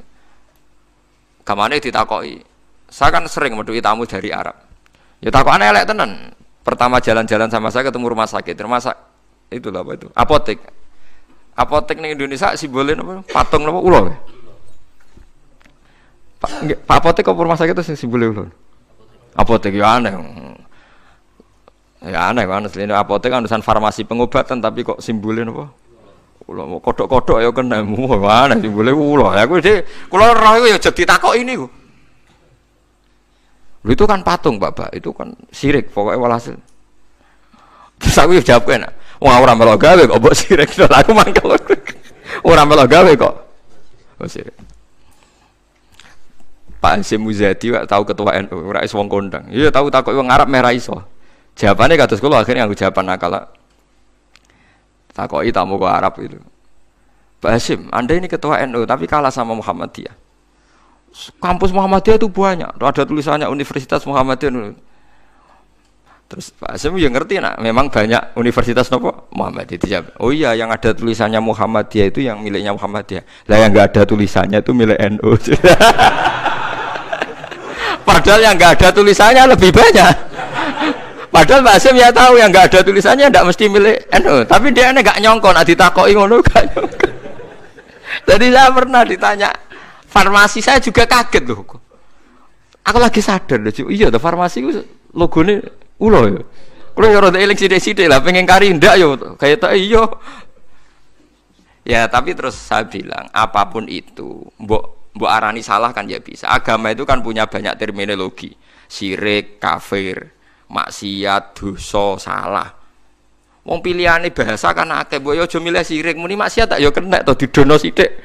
Kamane ditakoki. Saya kan sering meduki tamu dari Arab. Ya takokane elek tenan. Pertama jalan-jalan sama saya ketemu rumah sakit. Itulah apa itu? Apotek ning Indonesia simbolnya apa? Patung apa? Ulo. Pak apotek apa rumah sakit itu sing simbole ulun. Apotek ya aneh. Ya aneh kan asline apotek kan urusan farmasi pengobatan tapi kok simbole napa? Ula kodok-kodok ya kena aneh simbole ula. Ya kula roh iku ya aja ditakoki niku. Lho itu kan patung, Bapak. Itu kan syirik pokoknya walhasil. Terus aku jawab enak. Wong ora melok gawe kok mbok sirik. Aku mangkel. Ora melok gawe kok. Oh sirik. Pak Hasyim Muzadi tahu ketua NU, ora iso wong kondang. Iya tahu takok wong Arab merah iso. Jawabane kados kula akhirnya aku jawaban nakal. Takoki tamu kok Arab itu. Pak Hasyim, Anda ini ketua NU tapi kalah sama Muhammadiyah. Kampus Muhammadiyah itu banyak. Ada tulisannya Universitas Muhammadiyah. Terus Pak Hasyim ya ngerti nak, memang banyak universitas nopo Muhammadiyah dijawab. Oh iya, yang ada tulisannya Muhammadiyah itu yang miliknya Muhammadiyah. Lah yang enggak ada tulisannya itu milik NU. Padahal yang enggak ada tulisannya lebih banyak. Padahal Pak Hasyim ya tahu yang enggak ada tulisannya enggak mesti milik NU, tapi dia enggak nyongkon, ditakoki ngono gak nyongkon. Jadi saya pernah ditanya farmasi, saya juga kaget loh. Aku lagi sadar loh, iya tuh farmasi itu logone ulo ya. Kulo ya rada eling sithik-sithik lah pengen kari ndak yo kayak tak iya. Ya tapi terus saya bilang apapun itu mbok arani salah kan ya bisa. Agama itu kan punya banyak terminologi. Syirik, kafir, maksiat, dosa, salah. Wong pilihane bahasa kan akeh, mbok yo aja milih syirik muni maksiat tak yo kena to didono sithik.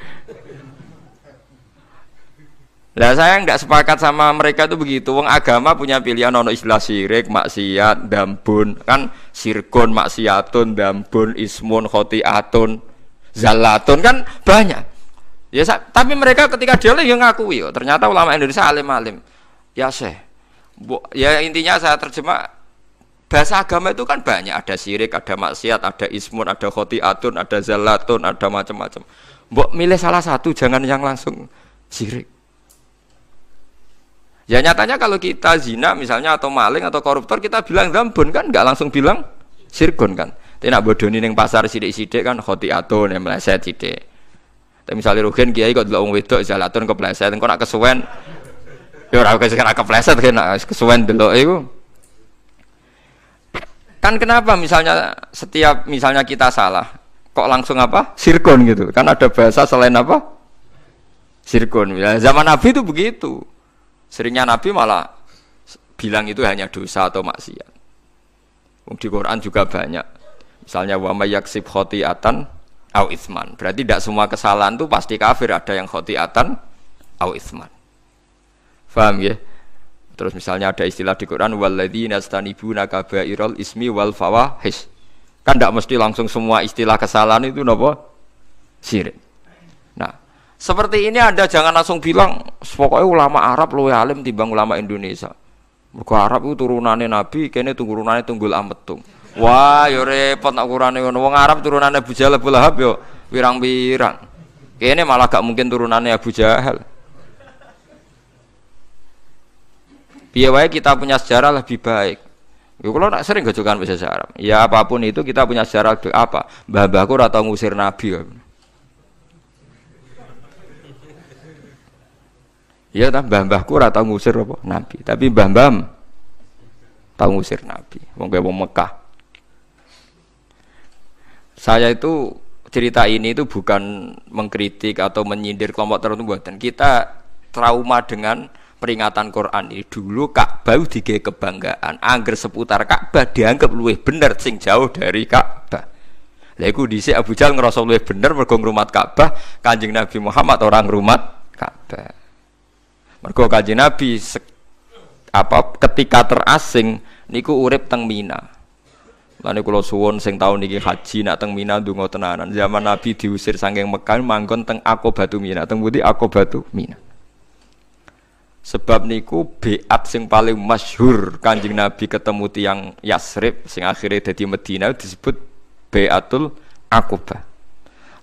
Lah saya enggak sepakat sama mereka itu begitu. Wong agama punya pilihan ono istilah syirik, maksiat, dambun, kan sirkun, maksiatun, dambun, ismun, khotiatun, zalatun kan banyak. Ya tapi mereka ketika dia yang ngakui yo, ternyata ulama Indonesia alim-alim. Ya Syekh. Ya intinya saya terjemah bahasa agama itu kan banyak, ada syirik, ada maksiat, ada ismun, ada khotiatun, ada zalatun, ada macam-macam. Mbok milih salah satu, jangan yang langsung syirik. Ya nyatanya kalau kita zina misalnya atau maling atau koruptor kita bilang dambun kan nggak langsung bilang sirkun kan. Tapi nak bodoni ning pasar sidik-sidik kan khotiatun yang meleset sidik. Tapi misalnya rugen kiai kok delok wong wedok jalatun kepleset engko nak kesuwen ya ora kepleset kan kesuwen delok iku. Kan kenapa misalnya setiap misalnya kita salah kok langsung apa? Sirkun gitu. Kan ada bahasa selain apa? Sirkun. Ya, zaman Nabi itu begitu. Seringnya Nabi malah bilang itu hanya dosa atau maksiat. Di Quran juga banyak. Misalnya wa may yaksib khotiatan au itsman. Berarti tidak semua kesalahan itu pasti kafir, ada yang khotiatan au itsman. Paham ya? Terus misalnya ada istilah di Quran walladzina yastanibuna kabairal ismi wal fawahish. Kan tidak mesti langsung semua istilah kesalahan itu napa? Syirik. Nah, seperti ini Anda jangan langsung bilang pokoknya ulama Arab luwih alim timbang ulama Indonesia. Mergo Arab itu turunane Nabi, kene turunane Tunggul Ametung. Wah, yo repot nak ukurane ngono. Wong Arab turunane Abu Jahal Abu Lahab yo pirang-pirang. Kene malah gak mungkin turunane Abu Jahal. Piye wae kita punya sejarah lebih baik. Yo kalau nak sering gojokan bahasa Arab. Ya apapun itu kita punya sejarah apa? Mbah-mbahku ora tau ngusir Nabi. Ya tak mbah-mbahku ora tau ngusir apa Nabi, tapi mbah-mbah tau ngusir Nabi. Wong Mekah. Saya itu cerita ini itu bukan mengkritik atau menyindir kelompok tertentu mboten. Kita trauma dengan peringatan Quran ini. Dulu Ka'bah digawe kebanggaan, angger seputar Ka'bah dianggap luwih bener sing jauh dari Ka'bah. Lha iku dhisik Abu Jahal ngrasa luwih bener mergo ngrumat Ka'bah, Kanjeng Nabi Muhammad orang ngrumat Ka'bah. Mergo Kanjeng Nabi ketika terasing niku urip teng Mina. Lan kula suwun sing taun niki haji nak teng Mina ndonga tenanan. Zaman Nabi diusir saking Mekah manggon teng Aqobatu Mina. Teng pundi Aqobatu Mina. Sebab niku beat sing paling masyhur Kanjeng Nabi ketemu tiyang Yasrib sing akhirnya dadi Madinah disebut Beatul Aqobah.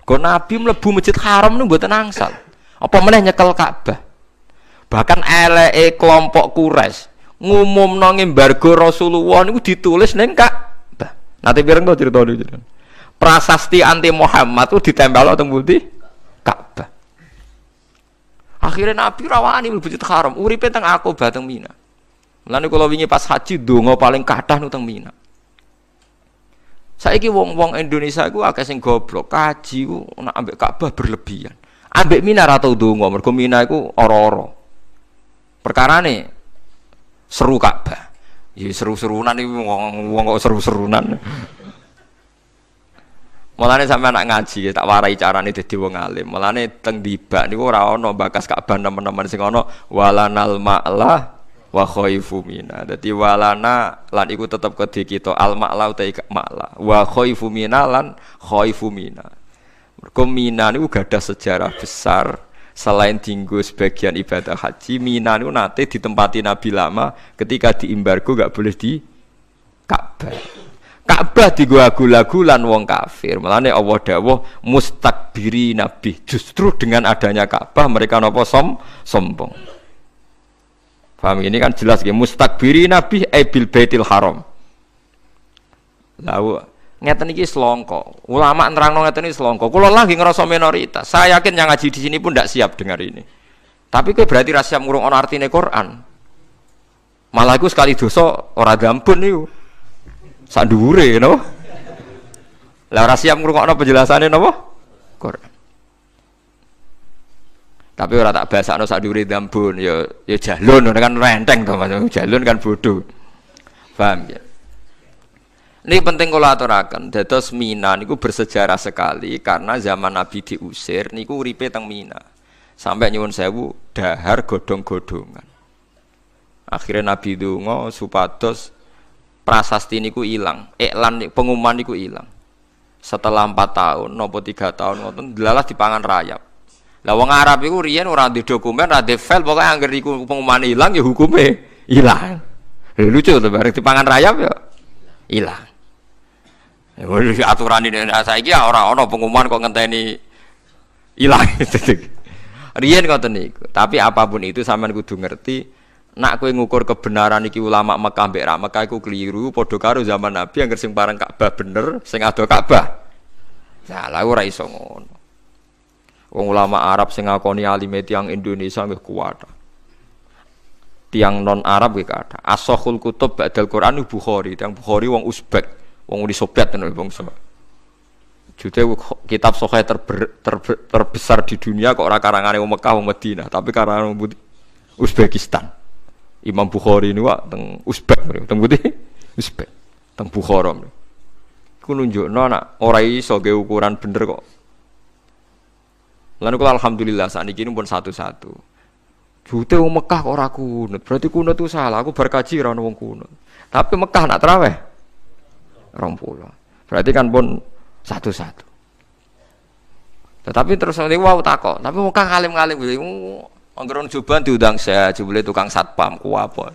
Kok Nabi mlebu Masjid Haram niku mboten angsal. Apa meneh nyekel Ka'bah. Bahkan eleke kelompok Quraisy ngumumno embargo Rasulullah niku ditulis ning Ka'bah. Nanti pireng to critane jenengan. Prasasti anti Muhammad itu ditempel teng pundi? Ka'bah. Akhirnya Nabi rawani mlebu Masjidil Haram, uripe teng Aqabah teng Mina. Mulane kula wingi pas haji donga paling kathah teng Mina. Saiki wong-wong Indonesia iku akeh sing goblok, kaji ku nek ambek Ka'bah berlebihan. Ambek Mina ra tau donga, mergo Mina iku ora-ora. Perkarane seru Ka'bah. Ya seru-serunan iki wong kok seru-serunan. Mulane sampeyan nak ngaji tak warai carane dadi wong alim. Mulane teng dibak niku ora ana bakas Ka'bah teman-teman sing ana walanal ma'la wa khaifu mina. Dadi walana lan iku tetep kedhe kita al ma'la utawa ma'la. Wa khaifu mina lan khaifu mina. Mergo Mina niku gadah sejarah besar. Selain dienggo sebagian ibadah haji, Mina niku nate ditempati Nabi lama ketika diimbargo gak boleh di Ka'bah. Ka'bah dienggo agul-agulan wong kafir. Mulane Allah dawuh mustakbiri nabi. Justru dengan adanya Ka'bah mereka napa sombong. Paham ini kan jelas nggih mustakbiri nabi bil baitil haram. Lalu ngeten iki selongko. Ulama nerangno ngeten iki selongko. Kula lagi ngerasa minoritas. Saya yakin yang ngaji di sini pun tidak siap dengar ini. Tapi kowe berarti ra siap ngurung ana artine Quran. Malah iku sekali dosa ora gampun niku. Sak dhuwure no. Lah ora siap ngrungokno penjelasane napa? Quran. Tapi ora tak basakno sak dhuwure gampun ya jalun kan renteng to Mas. Jalun kan bodoh. Paham ya? Ini penting kalau aturaken. Dados Mina niku bersejarah sekali karena zaman Nabi diusir niku uripe teng Mina. Sampai nyuwun sewu dahar godhong-godhongan. Akhirnya Nabi donga supados prasasti niku ilang, iklan pengumuman niku ilang. Setelah 4 tahun napa 3 tahun ngoten delalah dipangan rayap. Lah wong Arab iku riyen ora ndek dokumen, ora ndek file, pokoke anggere iku pengumuman ilang ya hukume ilang. Lucu to bareng dipangan rayap ya ilang. Aturan ini saiki ora ana pengumuman kok ngenteni ilang. Riyen ngoten niku. Tapi apapun itu sampean kudu ngerti nak kowe ngukur kebenaran iki ulama Mekah mbek ra Mekah iku keliru padha karo zaman Nabi anggere sing parang Ka'bah bener, sing ado Ka'bah. Nah, lha ora iso ngono. Wong ulama Arab sing ngakoni alime tiyang Indonesia nggih kuwat. Tiang non Arab nggih kathah. As-Sahihul Kutub ba'dal Quran Bukhari, tiang Bukhari wong Uzbek. Wong Uni Soviet tenan bangsa. Jute kitab sahih terbesar di dunia kok ora karangane wong Mekah wong Madinah, tapi karangan wong Uzbekistan. Imam Bukhari niku teng Uzbek, teng putih Uzbek, teng Bukhara. Iku nunjukno nek ora iso ge ukuran bener kok. Lan kula alhamdulillah sakniki pun satu-satu. Jute wong Mekah kok ora kunut, berarti kunut itu salah. Aku bar kaji ora ono wong kunut. Tapi Mekah nak traweh 20. Berarti kan pun satu-satu. Tetapi terus niku wau takok, tapi Mekah ngalim-ngalim anggere Joban diundang saya, jebule tukang satpam ku apa.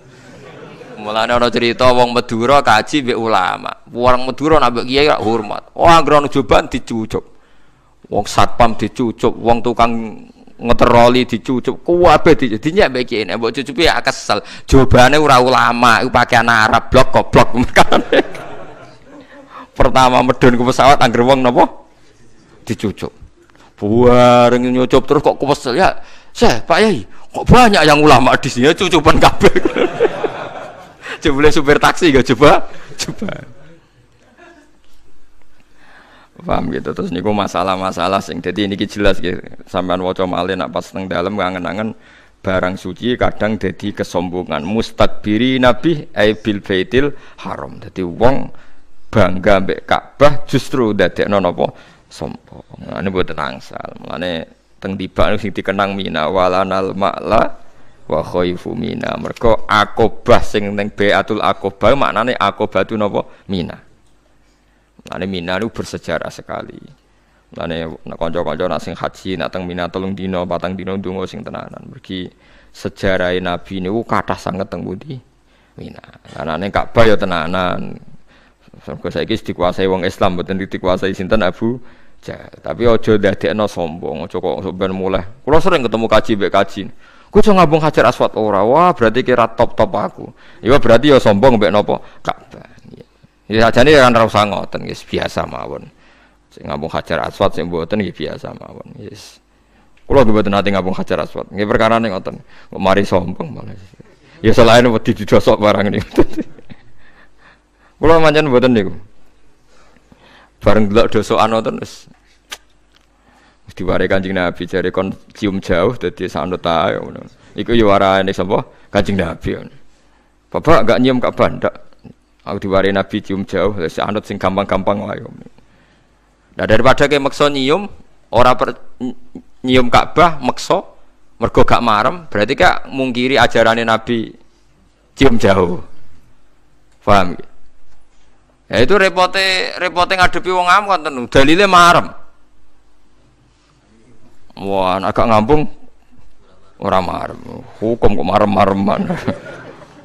Mulane ana cerita wong Madura kaji mbek ulama. Wong Madura nak mbek kiai hormat. Oh anggere Joban dicucuk. Wong satpam dicucuk, wong tukang ngeteroli dicucuk, kabeh dinyek mbek kiai. Nek mbok cucupi ya kesel. Jawabane ora ulama, iku pakaian Arab blok goblok. Pertama medun ke pesawat anggere wong napa? Dicucuk. Bareng nyucup terus kok kesel ya. Saya Pak Yai, kok banyak yang ulama di sini cucupan kabeh. Coba supir taksi gak coba. Paham gitu terus niku masalah-masalah sing dadi niki jelas gitu. Sampean waca malih nak pas teng dalem kangen-kangen barang suci kadang dadi kesombongan. Mustakbiri nabi bil baitil haram. Dadi wong bangga mbek Ka'bah justru dadekno napa sombong. Ini mboten angsal. Mulane teng tibak sing dikenang Mina walanal ma'la wa khaifu Mina. Mergo Aqabah sing ning Baitul Aqabah maknane Aqabah itu napa? Mina. Mulane Mina itu bersejarah sekali. Mulane nek kanca-kanca nak sing haji nak teng Mina 3 dina 4 dina ndonga sing tenanan. Mergi sejarahe Nabi niku kathah sanget teng pundi? Mina. Anane Ka'bah ya tenanan. Mergo saiki dikuasai wong Islam mboten dikuasai sinten Abu Jahal. Tapi aja ndadekno sombong, aja kok ben mulai. Kula sering ketemu kaji mbek kaji. Ku iso ngambung Hajar Aswad ora. Wah, berarti kira top-top aku. Ya berarti ya sombong mbek napa? Ka'bah. Ya sajane kan ora usah ngoten, wis biasa mawon. Sing ngambung Hajar Aswad sing mboten iki biasa mawon. Wis Kula nggih mboten nate ngapung Hajar Aswad. Nggih perkarane ngoten. Kok mari sombong malah. Ya selain wedi didosok barang niku. Kula pancen mboten niku. Bareng delok dosokan ngoten wis diware Kanjeng Nabi jare kon cium jauh dadi sanut ae ngono. Iku ya warane sapa? Kanjeng Nabi. Bapak enggak nyium Ka'bah ndak. Aku diware Nabi cium jauh wis anut sing gampang-gampang wae. Nah daripada ke meksa nyium ora nyium Ka'bah meksa mergo gak marem berarti kak mungkiri ajarane Nabi cium jauh. Paham ya? Ya itu repote ngadepi wong am konten dalile marem. Wah, agak ngambung ora marem. Hukum kok marem-mareman.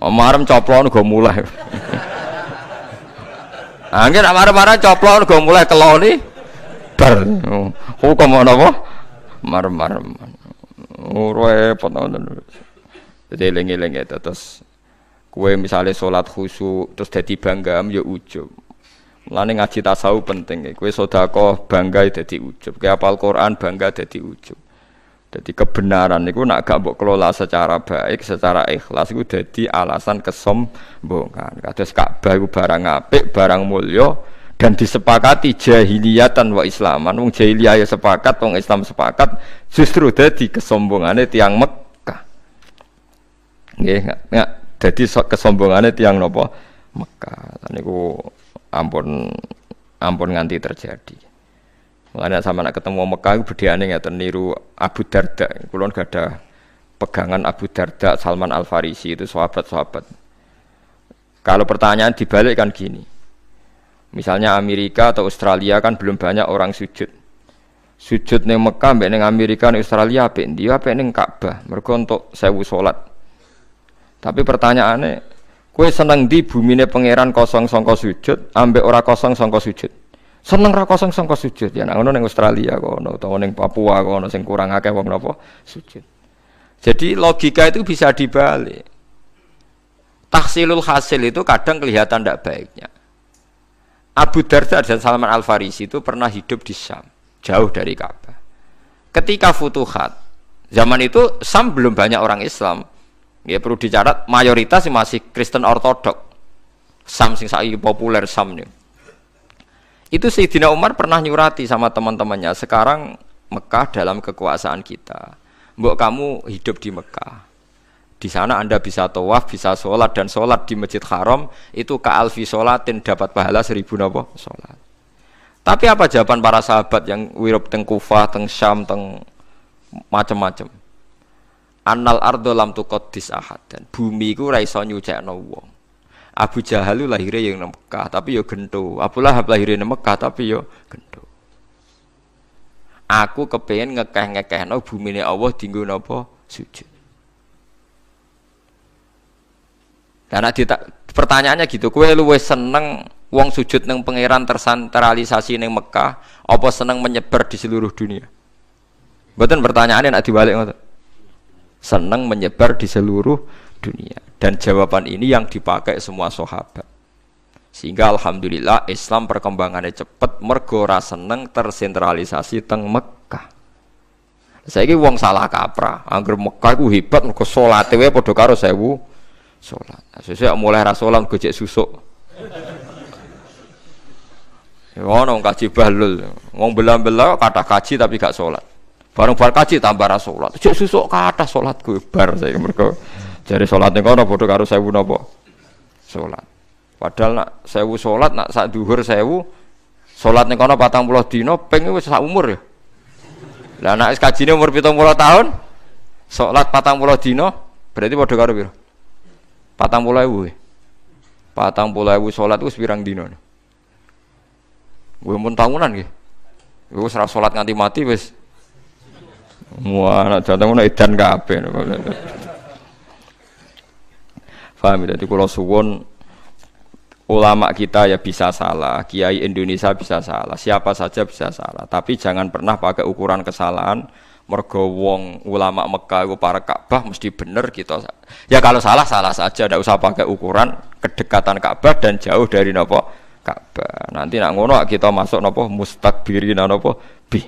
Marem coplon go mulai. Angger nek marem-marem coplon go mulai keloni bar. Hukum ana apa? Marem-mareman. Repot ngoten. Dadi eling-eling terus kowe misale salat khusyuk terus dadi bangga ya ujub. Mulane ngaji tasawuf penting. Kowe sedekah bangga dadi ujub. Kowe hafal Quran bangga dadi ujub. Dadi kebenaran niku nek gak mbok kelola secara baik, secara ikhlas iku dadi alasan kesombongan. Kados Ka'bah iku barang apik, barang mulya dan disepakati jahiliyatan wa islaman. Wong jahiliyah ya sepakat, wong Islam sepakat, justru dadi kesombongane tiyang Mekah. Nggih, nggak dadi kesombongane tiyang napa? Mekah. Niku ampun nganti terjadi. Mulane sama nak ketemu Mekah bedheane ngeten niru Abu Darda. Kula gak ada pegangan Abu Darda, Salman Al Farisi itu sahabat-sahabat. Kalau pertanyaan dibalik kan gini. Misalnya Amerika atau Australia kan belum banyak orang sujud. Sujud ning Mekah mbek ning Amerika ning Australia apik ndi? Apik ning Ka'bah. Mergo untuk 1000 salat. Tapi pertanyaannya, kowe seneng ndi bumine pangeran kosong sangka sujud ambek ora kosong sangka sujud? Seneng ra kosong sangka sujud ya nek ngono ning Australia kono utawa ning Papua kono sing kurang akeh wong napa sujud. Jadi logika itu bisa dibalik. Tahsilul hasil itu kadang kelihatan tidak baiknya. Abu Darda dan Salman Al Farisi itu pernah hidup di Syam, jauh dari Ka'bah. Ketika futuhat, zaman itu Syam belum banyak orang Islam. Ya perlu dicatat mayoritas masih Kristen Ortodok. Syam sing saiki populer Syam nih. Itu Sayyidina Umar pernah nyurati sama teman-temannya, sekarang Mekah dalam kekuasaan kita. Mbok kamu hidup di Mekah. Di sana Anda bisa tawaf, bisa sholat, dan sholat di Masjid Haram itu ka'alfi sholatin, dapat pahala 1000 napa sholat. Tapi apa jawaban para sahabat yang wirub teng Kufah, teng Syam, teng macam-macam? Annal ardo lam tuqaddis ahad, dan bumi iku ra iso nyucekno wong. Abu Jahal lahirnya yang Mekah tapi yo gento. Abu Lahab lahirnya yang Mekah tapi yo gento. Aku kepengen ngekeh-ngekehno bumine Allah dienggo napa sujud. Dan pertanyaannya gitu, kowe luwih seneng wong sujud nang pangeran tersentralisasi ning Mekah apa seneng menyebar di seluruh dunia? Mboten pertanyaane nek dibalik ngoten. Seneng menyebar di seluruh dunia. Dan jawaban ini yang dipakai semua sahabat. Sehingga alhamdulillah Islam perkembangannya cepat, mergo ora seneng tersentralisasi teng Mekah. Saiki wong salah kaprah, angger Mekah iku hebat mergo salate wae padha karo 1000 salat. Sesuk mulai ra salat gojek susuk. Ngono kaji bahlul. Wong bela-bela kathah kaji tapi gak salat. Bareng bar kaji tambah ra salat. Gojek susuk kathah salatku bar saiki mergo jare salate kono padha karo 1000 napa salat. Padahal nak 1000 salat nak sak dhuwur 1000 salat ning kono 40 dina ping wis sak umur ya. Lah nek wis kajine umur 70 tahun salat 40 dina berarti padha karo piro? 40.000. 40.000 salat wis pirang dina. Kuwi mun tahunan nggih. Wis ora salat nganti mati wis. Wah, nek jatah ngono edan kabeh. Paham ya? Jadi kalau suwun ulama kita ya bisa salah, kiai Indonesia bisa salah, siapa saja bisa salah. Tapi jangan pernah pakai ukuran kesalahan. Mergo wong ulama Mekah itu para Ka'bah mesti bener gitu. Ya kalau salah salah saja, tidak usah pakai ukuran kedekatan Ka'bah dan jauh dari nopo Ka'bah. Nanti nak ngono kita masuk nopo mustakbirin nopo bi.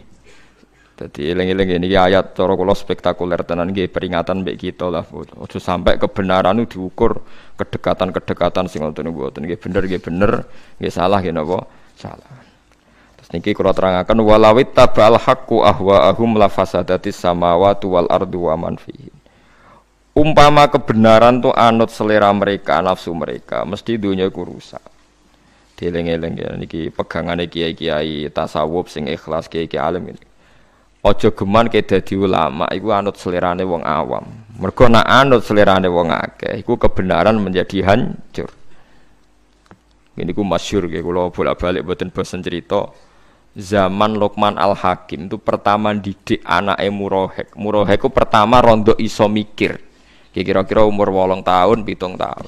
Jadi eling-eling ini ayat cara kula spektakuler tenan nggih peringatan mbek kita lah. Ojo sampai kebenaran itu diukur kedekatan-kedekatan sing wonten mboten nggih bener nggih salah nggih napa? Salah. Terus niki kula terangaken walawit tabal haqqu ahwaahum la fasadatis samawati wal ardu wa man fihi. Umpama kebenaran tuh anut selera mereka, nafsu mereka, mesti dunia iku rusak. Dieling-eling ya niki pegangane kiai-kiai tasawuf sing ikhlas kiai-kiai alim ini. Ojo geman ke dadi ulama iku anut selerane wong awam. Mergo nek anut selerane wong akeh iku kebenaran menjadi hancur. Ini ku masyhur nggih kula bolak-balik mboten bosen cerita. Zaman Luqman Al-Hakim itu pertama didik anake Murahek. Murahek ku pertama rondo iso mikir. Kira-kira umur 8 tahun, 7 tahun.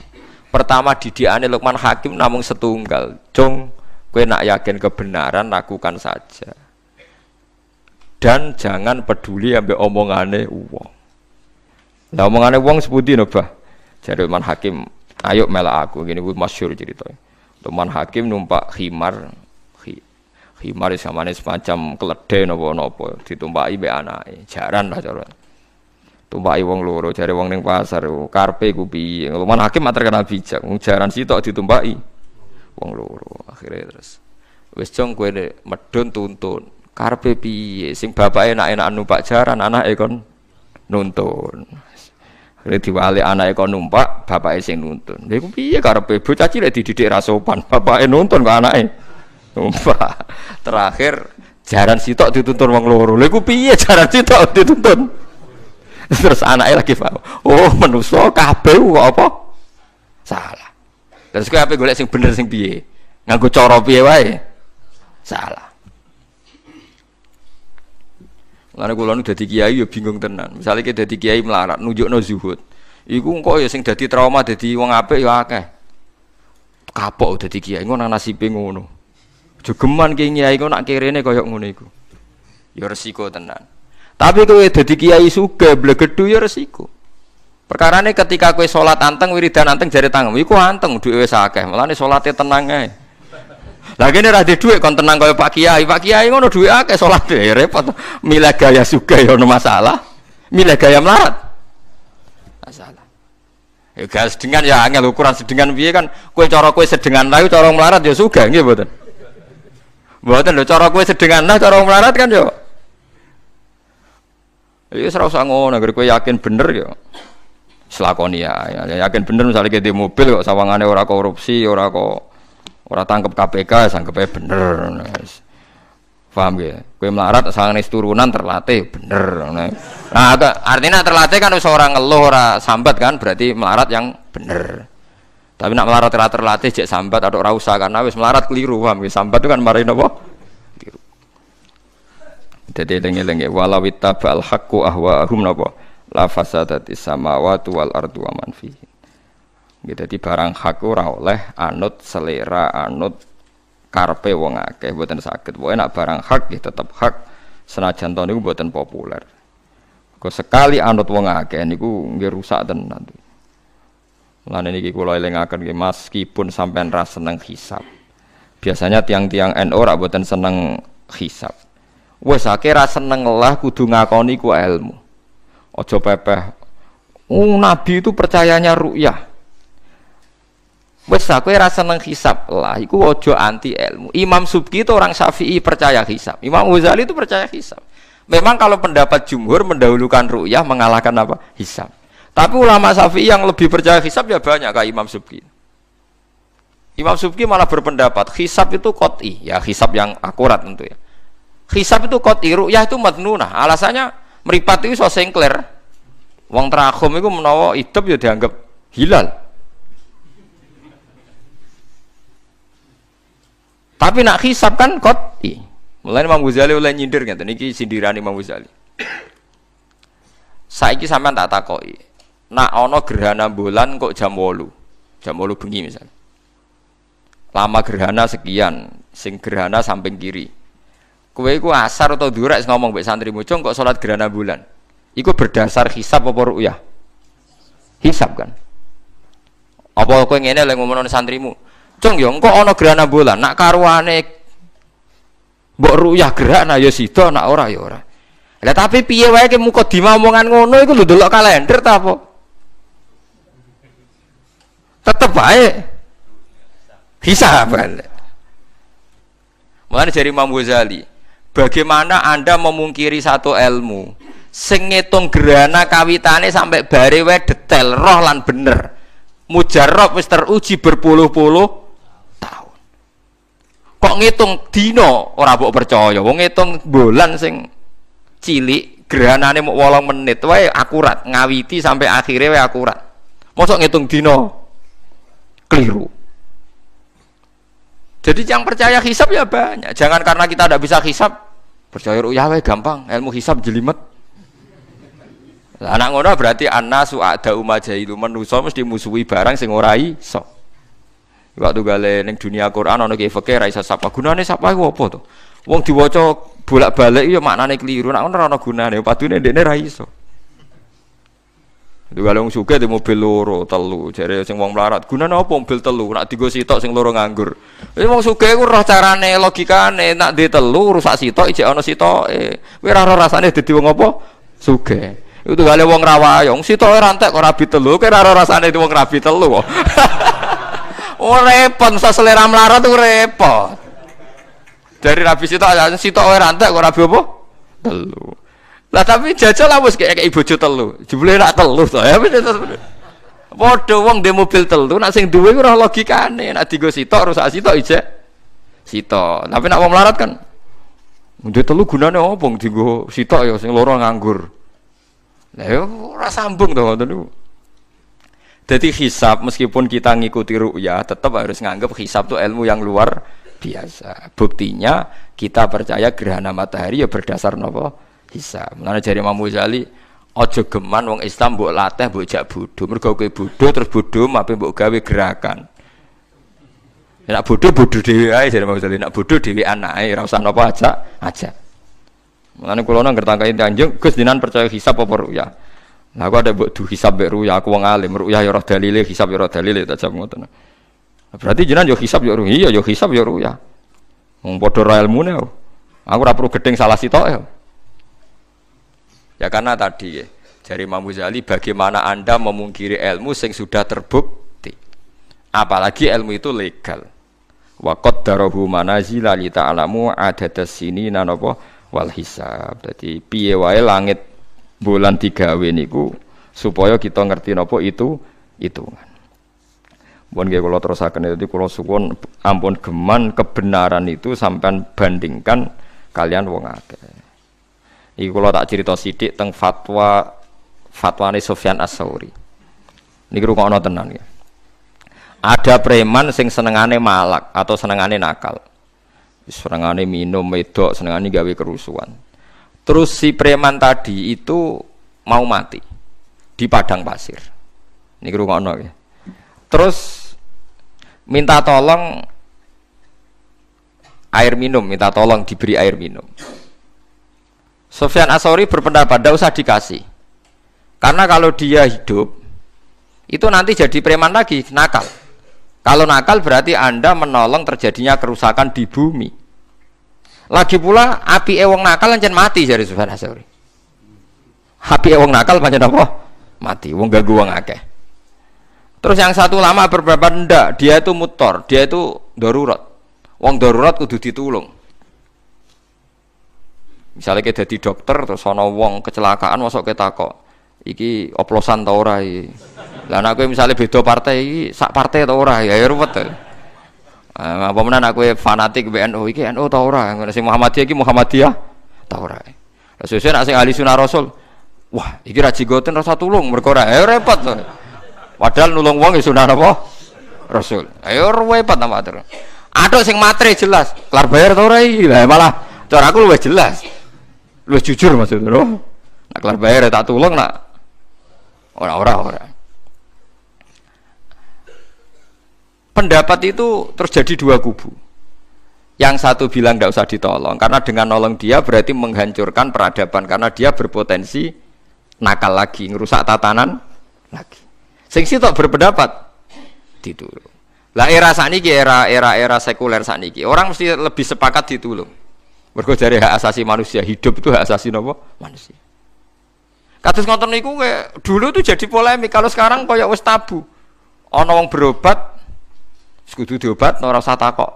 Pertama didikane Luqman Hakim namung setunggal. Cung, kowe nak yakin kebenaran lakukan saja. Dan jangan peduli ambek omongane wong. Lah omongane wong sepundi no, Bah? Jare Luqman Hakim, ayo melak aku. Gini ku masyhur ceritanya. Luqman Hakim numpak khimar samane semacam keledai napa-napa ditumpaki mbek anake. Jaran lah cara. Tumpaki wong loro, jare wong ning pasar, karepe ku piye? Luqman Hakim mak terkenal bijak, wong jaran sitok ditumpaki wong loro. Akhire terus wis jong kowe medhun tuntun. Karepe piye? Sing bapake enak-enak numpak jaran, anake kon nuntun. Akhire diwali anake kon numpak, bapake sing nuntun. Lha iku piye karepe bocah cilik dididik ra sopan, bapake nuntun kok anake numpak. Terakhir jaran sitok dituntun wong loro. Lha iku piye jaran sitok dituntun? Terus anaknya lagi paham, oh manusia kabeh kok apa? Salah. Terus kowe ape golek sing bener sing piye? Nganggo cara piye wae? Salah. Lan kula nu dadi kiai ya bingung tenan. Misale ki dadi kiai melarat nunjukno zuhud. Iku engko ya sing dadi trauma dadi wong apik ya akeh. Kapok dadi kiai ngono nasibe ngono. Jogeman kiai kok nak kirene kaya ngono iku. Ya resiko tenan. Tapi kowe dadi kiai sugih blegedu ya resiko. Perkarane ketika kowe salat anteng wiridan anteng jare tangem iku anteng duwe wis akeh. Mulane salate tenang ae. Lah kene ra di dhuwit kon tenang kaya Pak Kiai. Pak Kiai ngono dhuwit akeh salate repot. Milih gaya sugih ya ono masalah. Milih gaya melarat. Masalah. Ya gas sedengan ya angel ukuran sedengan piye kan kowe cara kowe sedengan lah cara melarat ya sugih nggih mboten. Mboten lho cara kowe sedengan lah cara melarat kan ya. Ya ora usah ngono, nek kowe yakin bener ya selakoni ya. Yakin bener misalnya di mobil kok sawangane ora korupsi, ora tangkep KPK, sangkepe bener. Paham ya? Kowe melarat sangane turunan terlatih bener. Nah, artinya terlatih kan wis ora ngeluh, ora sambat kan, berarti melarat yang bener. Tapi nak melarat terlatih jek sambat atau ora usah karena wis melarat keliru, paham ya? Sambat itu kan mari napa? Jadi lengi-lengi walau ittaba'al haqqu ahwa'ahum napa la fasadatis samawati wal ardu wa man fihi. Jadi barang hak ora oleh anut selera anut karepe wong akeh mboten saged. Pokoke nek barang hak nggih tetep hak senajan to niku mboten populer. Kok sekali anut wong akeh niku nggih rusak tenan. Lan niki kula elingaken nggih meskipun sampean ra seneng hisab. Biasanya tiang-tiang NU ora mboten seneng hisab. Wes akhirnya seneng lah kudu ngakoni ku ilmu. Ojo pepeh. Nabi itu percayanya ru'yah. Wes akhirnya seneng hisab lah. Iku ojo anti ilmu. Imam Subki itu orang Syafi'i percaya hisab. Imam Ghazali itu percaya hisab. Memang kalau pendapat jumhur mendahulukan ru'yah mengalahkan apa? Hisab. Tapi ulama Syafi'i yang lebih percaya hisab ya banyak kayak Imam Subki. Imam Subki malah berpendapat hisab itu qot'i. Ya hisab yang akurat tentu ya. Hisab itu qot'i, ru'yah itu madnunah. Alasannya meripat itu so sengkler. Wong terakhum itu menawa hidup ya dianggap hilal. Tapi nak hisab kan qot'i. Mulane Imam Ghazali oleh nyindir ngeten iki sindiran Imam Ghazali. Saiki sampean tak takoki. Nak ana gerhana bulan kok jam 8. Jam 8 bengi misalnya. Lama gerhana sekian, sing gerhana samping kiri. Kowe iku asar atau durak ngomong mbek santrimu, "Cung kok salat gerhana bulan?" Iku berdasar hisab apa ru'yah? Hisab kan. Apa kowe ngene lek ngomongno santrimu, "Cung yo engko ana gerhana bulan, nak karuane mbok ru'yah gerhana ya sida, nak ora ya ora." Lah tapi piye wae ki mukadimah omongan ngono iku lho delok kalender ta apa? Tetep bae hisab kan. Mulane dari Imam Ghazali, bagaimana Anda memungkiri satu ilmu sing ngitung gerhana kawitane sampai bare wae detail roh lan bener. Mujarrab wis teruji berpuluh-puluh tahun. Kok ngitung dino ora mbok percaya, wong ngitung bulan sing cilik gerhanane mung 8 menit wae akurat, ngawiti sampai akhirnya wae akurat. Mosok ngitung dino keliru. Jadi yang percaya hisab ya banyak. Jangan karena kita tidak bisa hisab percaya ru'yah wae gampang, ilmu hisab jelimet. Lah anak ngono berarti annasu ada umajahilu manusa mesti musuhi barang sing ora iso. Waktu gale ning dunia Quran ana ki fikih ra iso sapa. Gunane sapa iku apa to? Wong diwaca bolak-balik ya maknane keliru. Nek ora ana gunane padune ndekne ra iso. Itu kalau wong sugih di mobil loro, telu, jare sing wong melarat. Gunane apa mobil telu? Nak digo sitok sing loro nganggur. Wong sugih ku roh carane, logikane, nak di telu rusak sitok ijek ana sitoke. Kowe ora ora rasane dadi wong apa? Sugih. Itu kalau wong rawayong sitoke rantek kok rabi telu, kowe ora ora rasane dadi wong rabi telu kok. Oh repot, selera melarat tuh repot. Dari rabi sitok rantek kok rabi apa? Telu. Lah tapi jajal lah wis kayak bojo telu. Jebule nak telu to. Ya wis padha wong ndek mobil telu, nak sing duwe ora logikane. Nak digo sitok rusak sitok ijek sitok. Tapi nak wong melarat kan ndek telu gunane opo digo sitok ya sing loro nganggur. Lah yo ora sambung to ngoten niku. Jadi hisab meskipun kita ngikuti ru'yah tetap harus nganggap hisab itu ilmu yang luar biasa. Buktinya kita percaya gerhana matahari ya berdasar napa? Hisab. Mulane jare Imam Ghazali, aja geman wong Islam mbok latih mbok jak bodho. Mergo kowe bodho terus bodho mape mbok gawe gerakan. Nek bodho dhewe ae jare Imam Ghazali, nek bodho dhewean ae ora usah napa aja. Mulane kula nang ngertangkai Tanjung, Gus dinan percaya hisab apa ru'yah. Lah aku ada mbok du hisab mbek ru'yah, aku wong alim, ru'yah ya ora dalile, hisab ya ora dalile tak jam ngoten. Berarti jenengan yo hisab yo ru'yah, yo hisab yo ru'yah. Wong padha ra ilmune. Aku ora perlu gedeng salah sitok ya. Ya karena tadi ya, dari Imam Ghazali bagaimana Anda memungkiri ilmu yang sudah terbukti. Apalagi ilmu itu legal. Wa qaddarahu manazila li ta'lamu adadas sinina napa wal hisab. Dadi piye wae langit bulan digawe niku supaya kita ngerti napa itu hitungan. Mun nggih kula terusaken dadi kula suwun ampun geman kebenaran itu sampean bandingkan kalian wong akeh. Iki kula tak cerita sithik teng fatwane Sufyan Ats-Tsauri. Niki rungokno tenan ya. Ada preman sing senengane malak atau senengane nakal. Senengane minum wedok, senengane gawe kerusuhan. Terus si preman tadi itu mau mati di padang pasir. Niki rungokno ya. Terus minta tolong air minum, minta tolong diberi air minum. Sufyan Ats-Tsauri berpendapat tidak usah dikasih, karena kalau dia hidup itu nanti jadi preman lagi, nakal. Kalau nakal berarti Anda menolong terjadinya kerusakan di bumi. Lagi pula api wong nakal lancen mati dari Sufyan Ats-Tsauri. Api wong nakal pancen apa? Mati. Wong ganggu wong akeh. Terus yang satu lama berpendapat ndak, dia itu mutor, dia itu darurat. Wong darurat kudu ditulung. Misalnya kita jadi dokter terus ana wong kecelakaan masuk ke takok iki oplosan ta ora iki. Lah nek kowe misale beda partai iki sak partai ta ora ya ruwet. Apa menan aku fanatik BNU iki NU ta ora, sing Muhammadiyah iki Muhammadiyah ta ora. Lah sesuk nek sing ahli sunah rasul, wah iki ra jigoten rasa tulung mergo ora repot to. Padahal nulung wong ya sunah napa? Rasul. Ayo repot ta matur. Aduh sing matre jelas, kelar bayar ta ora iki. Lah malah cara aku luwih jelas. Lu jujur maksudnya, no? Nak kelar bayar tak tulung nak orang. Pendapat itu terjadi dua kubu. Yang satu bilang tidak usah ditolong karena dengan nolong dia berarti menghancurkan peradaban karena dia berpotensi nakal lagi, ngerusak tatanan lagi. Sing sitok berpendapat ditulung. Lah era saniki era sekuler saniki orang mesti lebih sepakat ditulung. Mergo jare hak asasi manusia, hidup itu hak asasi napa? Manusia. Kados ngoten niku dulu itu jadi polemik, kalau sekarang koyo wis tabu. Ana wong berobat kudu diobat ora usah takok.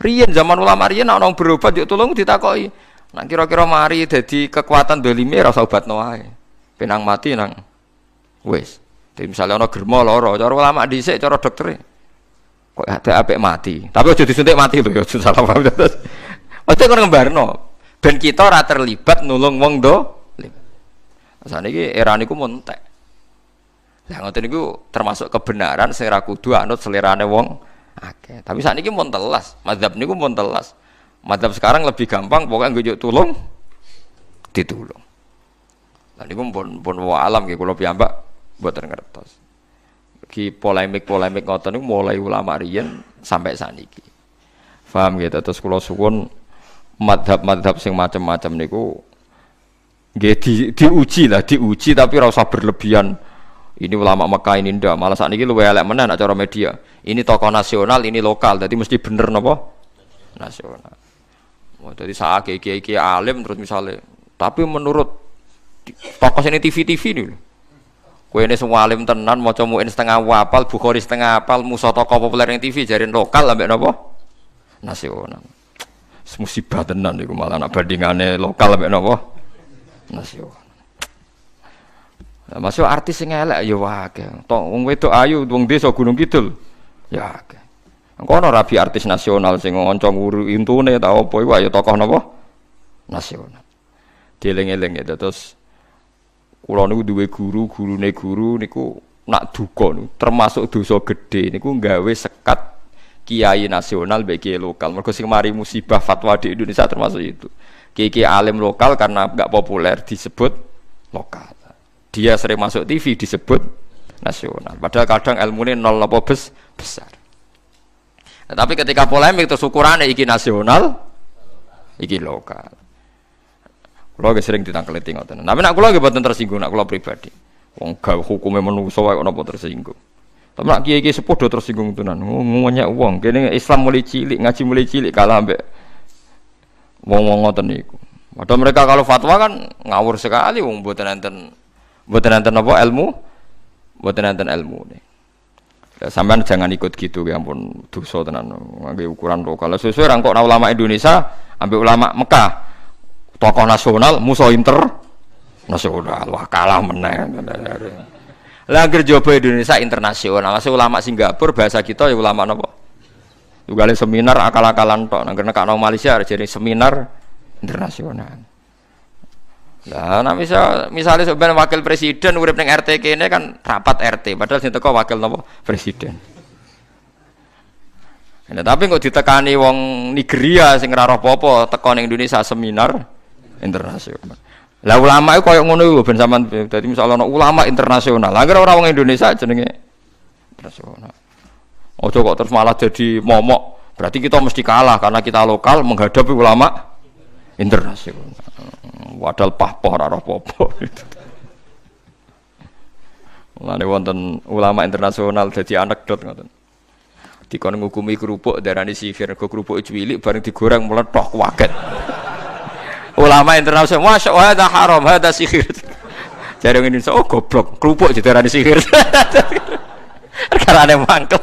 Riyen zaman ulama riyen ana wong berobat yo tulung ditakoki. Nek kira-kira mari dadi kekuatan dolime ora usah obatno wae. Penang mati nang wis. Jadi misalnya ana germo lara, cara ulama dhisik cara doktere. Kok ada apik mati. Tapi aja disuntik mati lho ya salah paham. Ojo kok ngembarno. Ben kita ora terlibat nulung wong dolim. Saniki era niku montek. Lah ngoten niku termasuk kebenaran sing ra kudu anut selerane wong akeh. Tapi sakniki mun telas, mazhab niku mun telas. Mazhab sekarang lebih gampang, pokoknya nggih tulung ditulung. Lah niku pun alam nggih kula piyambak mboten ngertos. Ki polemik-polemik ngoten niku mulai ulama riyen sampai saniki. Paham gitu, terus kula suwun madhab-madhab sing macam-macam niku nggih diuji tapi ora usah berlebihan. Ini ulama Mekah ini ndak, malah sakniki luwih elek meneh nek cara media. Ini tokoh nasional, ini lokal, jadi mesti bener napa? Nasional. Oh, jadi saat kiai alim terus misalnya, tapi menurut tokoh ini TV nih, kue ini semua alim tenan, mau comuin setengah wapal, Bukhari setengah apal, musuh tokoh populer yang TV jarin lokal, ambek napa? Nasional. Musibah tenan niku malah nak bandingane lokal ambek napa? Nasional. Nah, masuk artis sing elek ya wae. Tok wong wedok ayu wong desa Gunung Kidul. Ya akeh. Engko ana rabi artis nasional sing ngonco nguru intune ta apa iku ya tokoh napa? Nasional. Dieling-eling ya terus kula niku duwe gurune guru niku nak duka niku termasuk dosa gedhe niku gawe sekat kiai nasional mbek kiai lokal. Mergo sing mari musibah fatwa di Indonesia termasuk itu. Kiai alim lokal karena enggak populer disebut lokal. Dia sering masuk TV disebut nasional. Padahal kadang ilmunya nol apa besar. Nah, tapi ketika polemik terus ukurannya iki nasional, iki lokal. Kulo ge sering ditangkleti ngoten. Tapi nek kulo ge boten tersinggung, nek kulo pribadi. Wong gawe hukume manungsa wae kok napa tersinggung. Tapi nek kiai-kiai sepuh do tersinggung tenan. Ngonyek wong, kene Islam mulai cilik, ngaji mulai cilik kalah ambek wong-wong ngoten niku. Padahal mereka kalau fatwa kan ngawur sekali wong mboten enten apa ilmu, mboten enten ilmu nih. Sampean jangan ikut gitu ya ampun dosa tenan ngangge ukuran lokal. Sesuai ra kok ulama Indonesia ambek ulama Mekah. Tokoh nasional musuh internasional. Wah kalah meneh. Lah anggere jaba Indonesia internasional. Masih ulama Singapura bahasa kita ya ulama napa? Tugale seminar akal-akalan tok nang nekakno Malaysia jadi seminar internasional. Lah nek misalnya sebenarnya wakil presiden urip ning RT kene kan rapat RT padahal sing teko wakil napa presiden. Nah, tapi kok ditekani wong Nigeria sing ora roh apa-apa teko ning Indonesia seminar internasional. Lah ulama iku koyo ngono iku ben sampean dadi misalnya ana ulama internasional. Angger ora wong Indonesia jenenge internasional. Ojo kok terus malah jadi momok. Berarti kita mesti kalah karena kita lokal menghadapi ulama internasional. Wadal pahpoh ora apa-apa. Mulane wonten ulama internasional dadi anekdot ngoten. Dikon ngukumi kerupuk darani sihir, kok kerupuk cilik bareng digoreng meletok kaget. Ulama internasional, "Masya Allah, hada haram, hada sihir." Jare ngene oh goblok, kerupuk didarani sihir. Karane mangkel.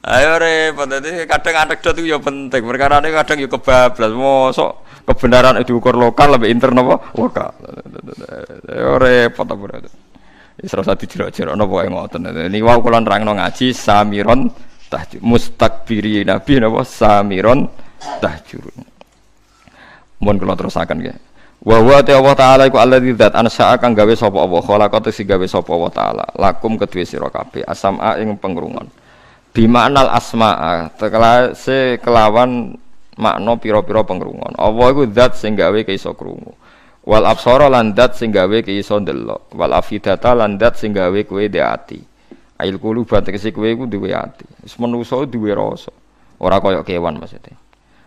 Ayo repot, jadi kadang anekdot itu ya penting. Perkara ini kadang ya kebablas. Mosok kebenaran diukur lokal lebih internal apa? Lokal. Ayo repot apa berarti? Serasa dijerok-jerok napa wae ngoten. Ini wau kula nerangno ngaji samiron tahjur mustakbiri nabi napa samiron tahjurun. Mun kula terusaken nggih. Wa huwa Allah taala iku alladzi dzat ansa'a kang gawe sapa Allah khalaqata sing gawe sapa Allah taala lakum kedue sira kabeh asama ing pengrungon. Bimaknal asma'a tekelase kelawan makna pira-pira pengrungon. Allah iku zat sing gawe iso krungu. Wal absara lan zat sing gawe iso ndelok. Wal afidata lan zat sing gawe kowe duwe ati. Ail quluban tegese kowe iku duwe ati. Wis manusa duwe rasa. Ora kaya kewan maksudnya.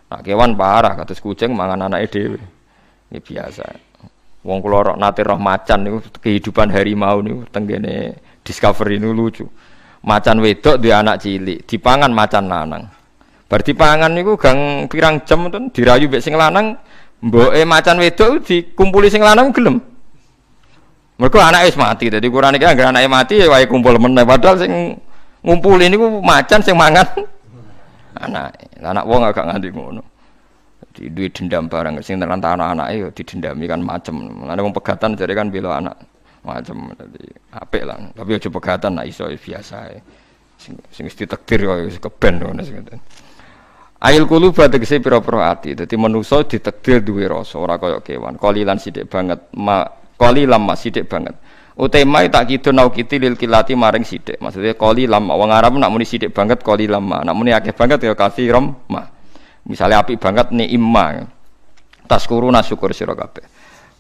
Nah kewan parah kados kucing mangan anake dhewe. Ini biasa. Wong kula nate roh macan niku kehidupan harimau niku tenggene Discovery niku lucu. Macan wedok duwe anak cilik, dipangan macan lanang. Bar dipangan niku gang pirang jam ten dirayu mbek sing lanang, mboke macan wedok dikumpuli sing lanang gelem. Mergo anake wis mati, dadi Quran iki anggere anake mati ya wae kumpul meneh padahal sing ngumpuli niku macan sing mangan anake. Anak wong agak nganti ngono. Di duit dendam barang sing neranta anak-anake ya didendami kan macem. Mulane wong pegatan jare kan bela anak macem dadi apik lah. Tapi aja pegatan nak iso biasa ae. Sing wis ditakdir kaya wis keben ngono sing ngoten. Ail quluba tegese pira-pira ati. Dadi manusa ditakdir duwe rasa ora kaya kewan. Qalilan sithik banget, qalilan sithik banget. Utema tak kidu naukiti lil kilati maring sithik. Maksudnya qalilan wong Arab nak muni sithik banget qalilan, nak muni akeh banget ya katsiram ma. Misalnya apik banget ni'imma. Taskuruna syukur sira kabeh.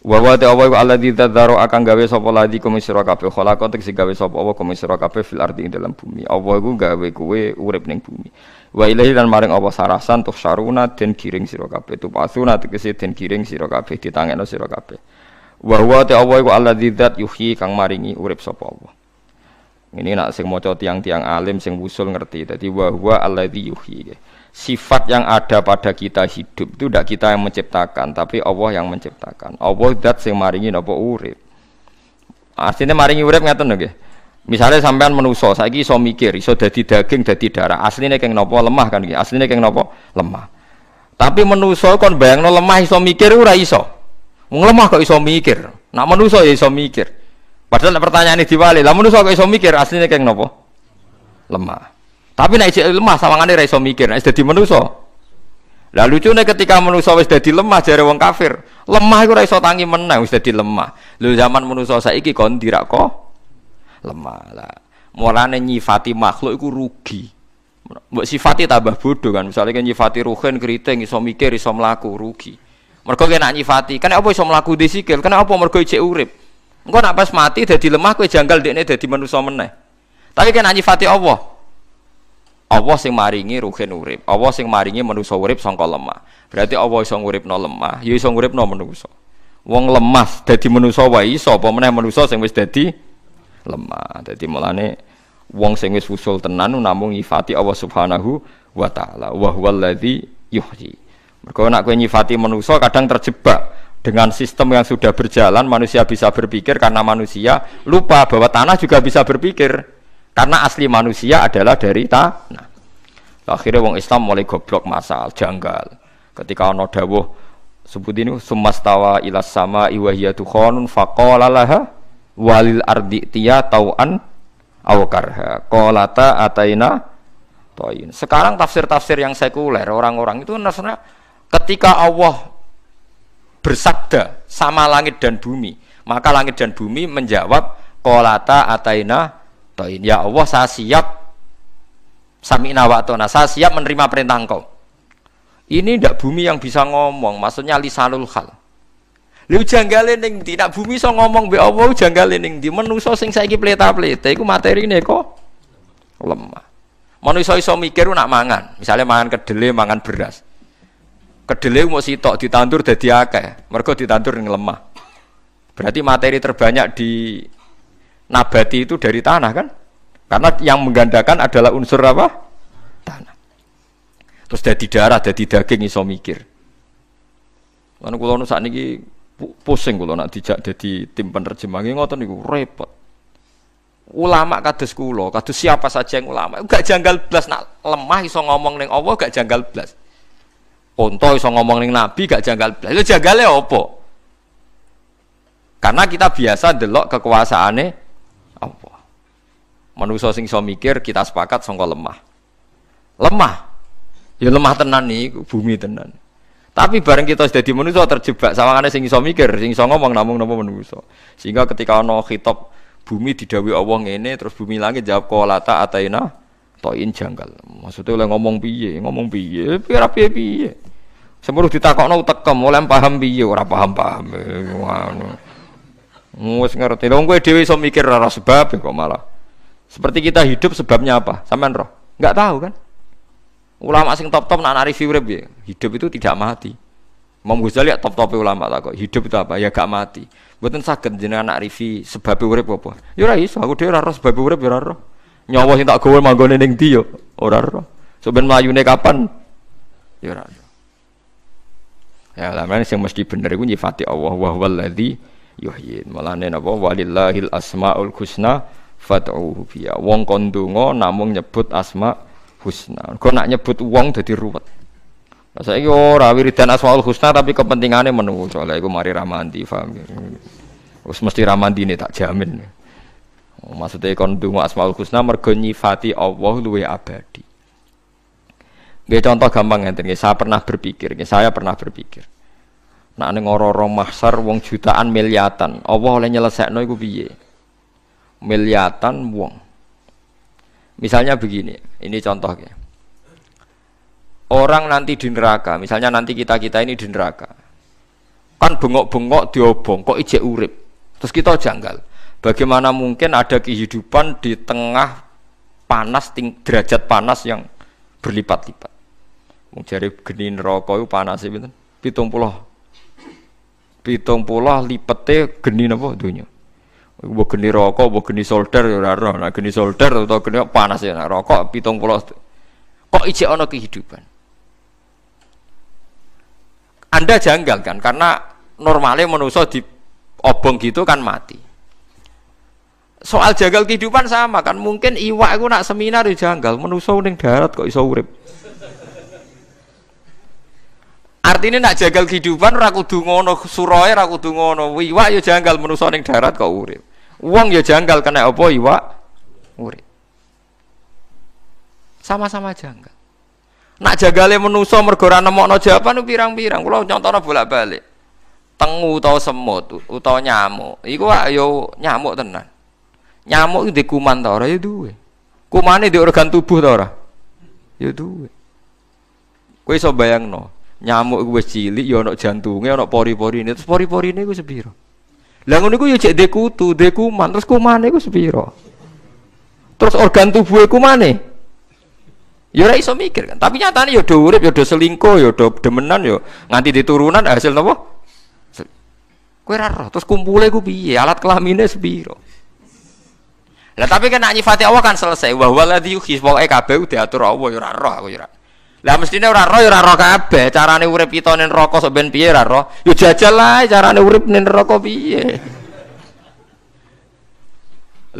Wa wa ta'awu alladzi tadzaro akan gawe sapa ladi kum sira kabeh khalaqa tegese gawe sapa apa kum sira kabeh fil ardi ing dalam bumi. Allah iku gawe kowe urip ning bumi. Wa ilahi lan maring apa sarasan tuh saruna den giring sira kabeh. Tupasuna tegese den giring sira kabeh ditangekno sira kabeh. Wa wa ta'awu alladzi dzat yuhyi kang maringi urip sapa Allah. Ini nak sing maca tiang-tiang alim sing wusul ngerti. Dadi wa huwa alladzi yuhyi. Sifat yang ada pada kita hidup itu tidak kita yang menciptakan, tapi Allah yang menciptakan. Allah zat sing maringi napa urip. Artinya maringi urip ngaten nggih. Misale sampean manusa saiki iso mikir, iso dadi daging, dadi darah. Asline keng napa lemah kan nggih. Asline keng napa lemah. Tapi manusa kon bayangno lemah iso mikir ora iso. Wong lemah kok iso mikir. Nak manusa ya iso mikir. Padahal pertanyaane diwali, lah manusa kok iso mikir asline keng napa? Lemah. Tapi nek isih lemah sawangane ra iso mikir, nek dadi manusa. Lah lucune ketika manusa wis dadi lemah jare wong kafir, lemah iku ora iso tangi meneh wis dadi lemah. Lho zaman manusa saiki kon dirak kok lemah. Lah mulane nyifati makhluk iku rugi. Mbok sifati tambah bodoh kan. Misale kan nyifati ruhen kriting iso mikir, iso mlaku rugi. Mergo kena nyifati, kan apa iso mlaku disikil? Kan apa mergo ijek urip. Engko nek pas mati dadi lemah kowe janggal dekne dadi manusa meneh. Tapi kena nyifati Allah. Allah sing maringi ruhen urip, Allah sing maringi manusa urip sangka lemah. Berarti Allah iso nguripno lemah, ya iso nguripno manusa. Wong lemah dadi manusa wae iso, apa meneh manusa sing wis dadi lemah. Dadi mulane wong sing wis usul tenan namung nyifati Allah Subhanahu wa taala. Wa huwallazi yuhyi. Mergo nek kowe nyifati manusa kadang terjebak dengan sistem yang sudah berjalan, manusia bisa berpikir karena manusia lupa bahwa tanah juga bisa berpikir. Karena asli manusia adalah dari tanah. Akhirnya wong Islam mulai goblok masal, janggal. Ketika ana dawuh sebut ini sumastawa ilas sama iwahiyatu khonun faqala laha walil ardi tiya tau'an aw karha qalata ataina toin. Sekarang tafsir-tafsir yang sekuler orang-orang itu maksudnya ketika Allah bersabda sama langit dan bumi, maka langit dan bumi menjawab qalata ataina. Ya Allah, saya siap sami'na wa ata'na, saya siap menerima perintah Engkau. Ini ndak bumi yang bisa ngomong, maksudnya lisanul hal. Lha janggale ning ndi? Nek bumi iso ngomong mbek Allah janggale ning ndi? Manusa sing saiki pleta-pleta iku materine kok lemah. Manusa iso mikir nak mangan, misalnya mangan kedele, mangan beras. Kedele mau sitok ditandur dadi akeh, mergo ditandur ning lemah. Berarti materi terbanyak di nabati itu dari tanah kan? Karena yang menggandakan adalah unsur apa? Tanah. Terus dari darah, dari daging iso mikir. Lan kula nu sakniki pusing kula nak dijak dadi tim penerjemah ngoten niku repot. Ulama kados kula, kados siapa saja yang ulama, gak janggal blas nak lemah iso ngomong ning Allah gak janggal blas. Unta iso ngomong ning nabi gak janggal blas. Lha janggale apa? Karena kita biasa delok kekuasaane Allah. Manusia sing iso mikir kita sepakat sangka lemah. Lemah. Ya lemah tenan niku bumi tenan. Tapi bareng kita sudah di manusia terjebak sawangane sing iso mikir, sing iso ngomong namung napa manusia. Sehingga ketika ana khitab bumi didhawuhi Allah ngene terus bumi langit jawab qalata ataina toin janggal. Maksudnya oleh ngomong piye? Ngomong piye? Piye? Semuruh ditakokno tekem oleh paham piye ora paham-paham. Ngono. Wis ngerti. Lha kowe dhewe iso mikir ora sebab kok malah. Seperti kita hidup sebabnya apa? Sampean roh? Enggak tahu kan? Ulama sing top-top nak narifi urip ya. Hidup itu tidak mati. Imam Ghazali top-top ulama tak kok. Hidup itu apa? Ya gak mati. Mboten saged jenengan narifi sebab urip apa. Ya ora iso, aku dhewe ora roh sebab urip ya ora roh. Nyawa sing tak gawe manggone ning ndi yo ora roh. Sampeyan mlayune kapan? Ya ora. Ya lamane sing mesti bener iku nyifati Allah wa huwallazi yuhyin. Mulane napa walillahil asmaul husna fad'uhu biya. Wong kon ndonga namung nyebut asma husna. Kok nak nyebut wong dadi ruwet. Lah saiki ora wiridan asmaul husna tapi kepentingane menungso. Lah iku mari ramandi, paham ya. Wis mesti ramandine tak jamin. Maksudnya kon ndonga asmaul husna mergo nyifati Allah luwih abadi. Nggih contoh gampang ngeten nggih, saya pernah berpikir. Nek ning ora-ora mahsyar wong jutaan miliatan, Allah oleh nyelesekno iku piye? Miliatan wong. Misalnya begini, ini contohnya. Orang nanti di neraka, misalnya nanti kita ini di neraka. Kan bengok-bengok diobong, kok ijek urip. Terus kita janggal. Bagaimana mungkin ada kehidupan di tengah panas, derajat panas yang berlipat-lipat. Wong jare geni neraka iku panase pinten? 70 lipete geni napa donya. Iku geni neraka, geni solder ya ora roh. Nek geni solder utawa geni panas ya neraka 70. Kok ijek ana kehidupan? Anda janggal kan karena normalnya manusia di obong gitu kan mati. Soal janggal kehidupan sama kan, mungkin iwak iku nak seminar ya janggal, manusia ning darat kok iso urip. Artinya nak jagal kehidupan ora kudu ngono, suroe ora kudu ngono. Iwak ya janggal manusa ning darat kok urip. Wong ya janggal kena apa iwak urip. Sama-sama janggal. Nak jagale manusa mergo ora nemokno jawaban pirang-pirang. Kula nyontone bolak-balik. Tengu utawa semut utawa nyamuk. Iku ya nyamuk tenan. Nyamuk iki kuman ta ora ya duwe. Kumane di organ tubuh ta ora? Ya duwe. Kowe iso bayangno. Nyamuk iku wis cilik ya ana jantunge, ana pori-porine. Terus pori-porine iku sepiro? Lah ngono iku ya jek dekutu, dekuman, terus kumane iku sepiro? Terus organ tubuhe kumane? Ya ora iso mikir kan. Tapi nyatane ya do urip, ya do selingkuh, ya do demenan ya nganti diturunan hasil napa? Kowe ora roh, terus kumpule iku piye? Alat kelamine sepiro? Lah tapi kan nak nyifati Allah kan selesai. Wa huwa ladzi yuhyi, pokoke kabeh diatur Allah ya ora roh aku ya ora. Lah mestine ora roh ya ora roh kabeh, carane urip kita ning neraka sok ben piye ora roh. Ya jajal ae carane urip ning neraka piye.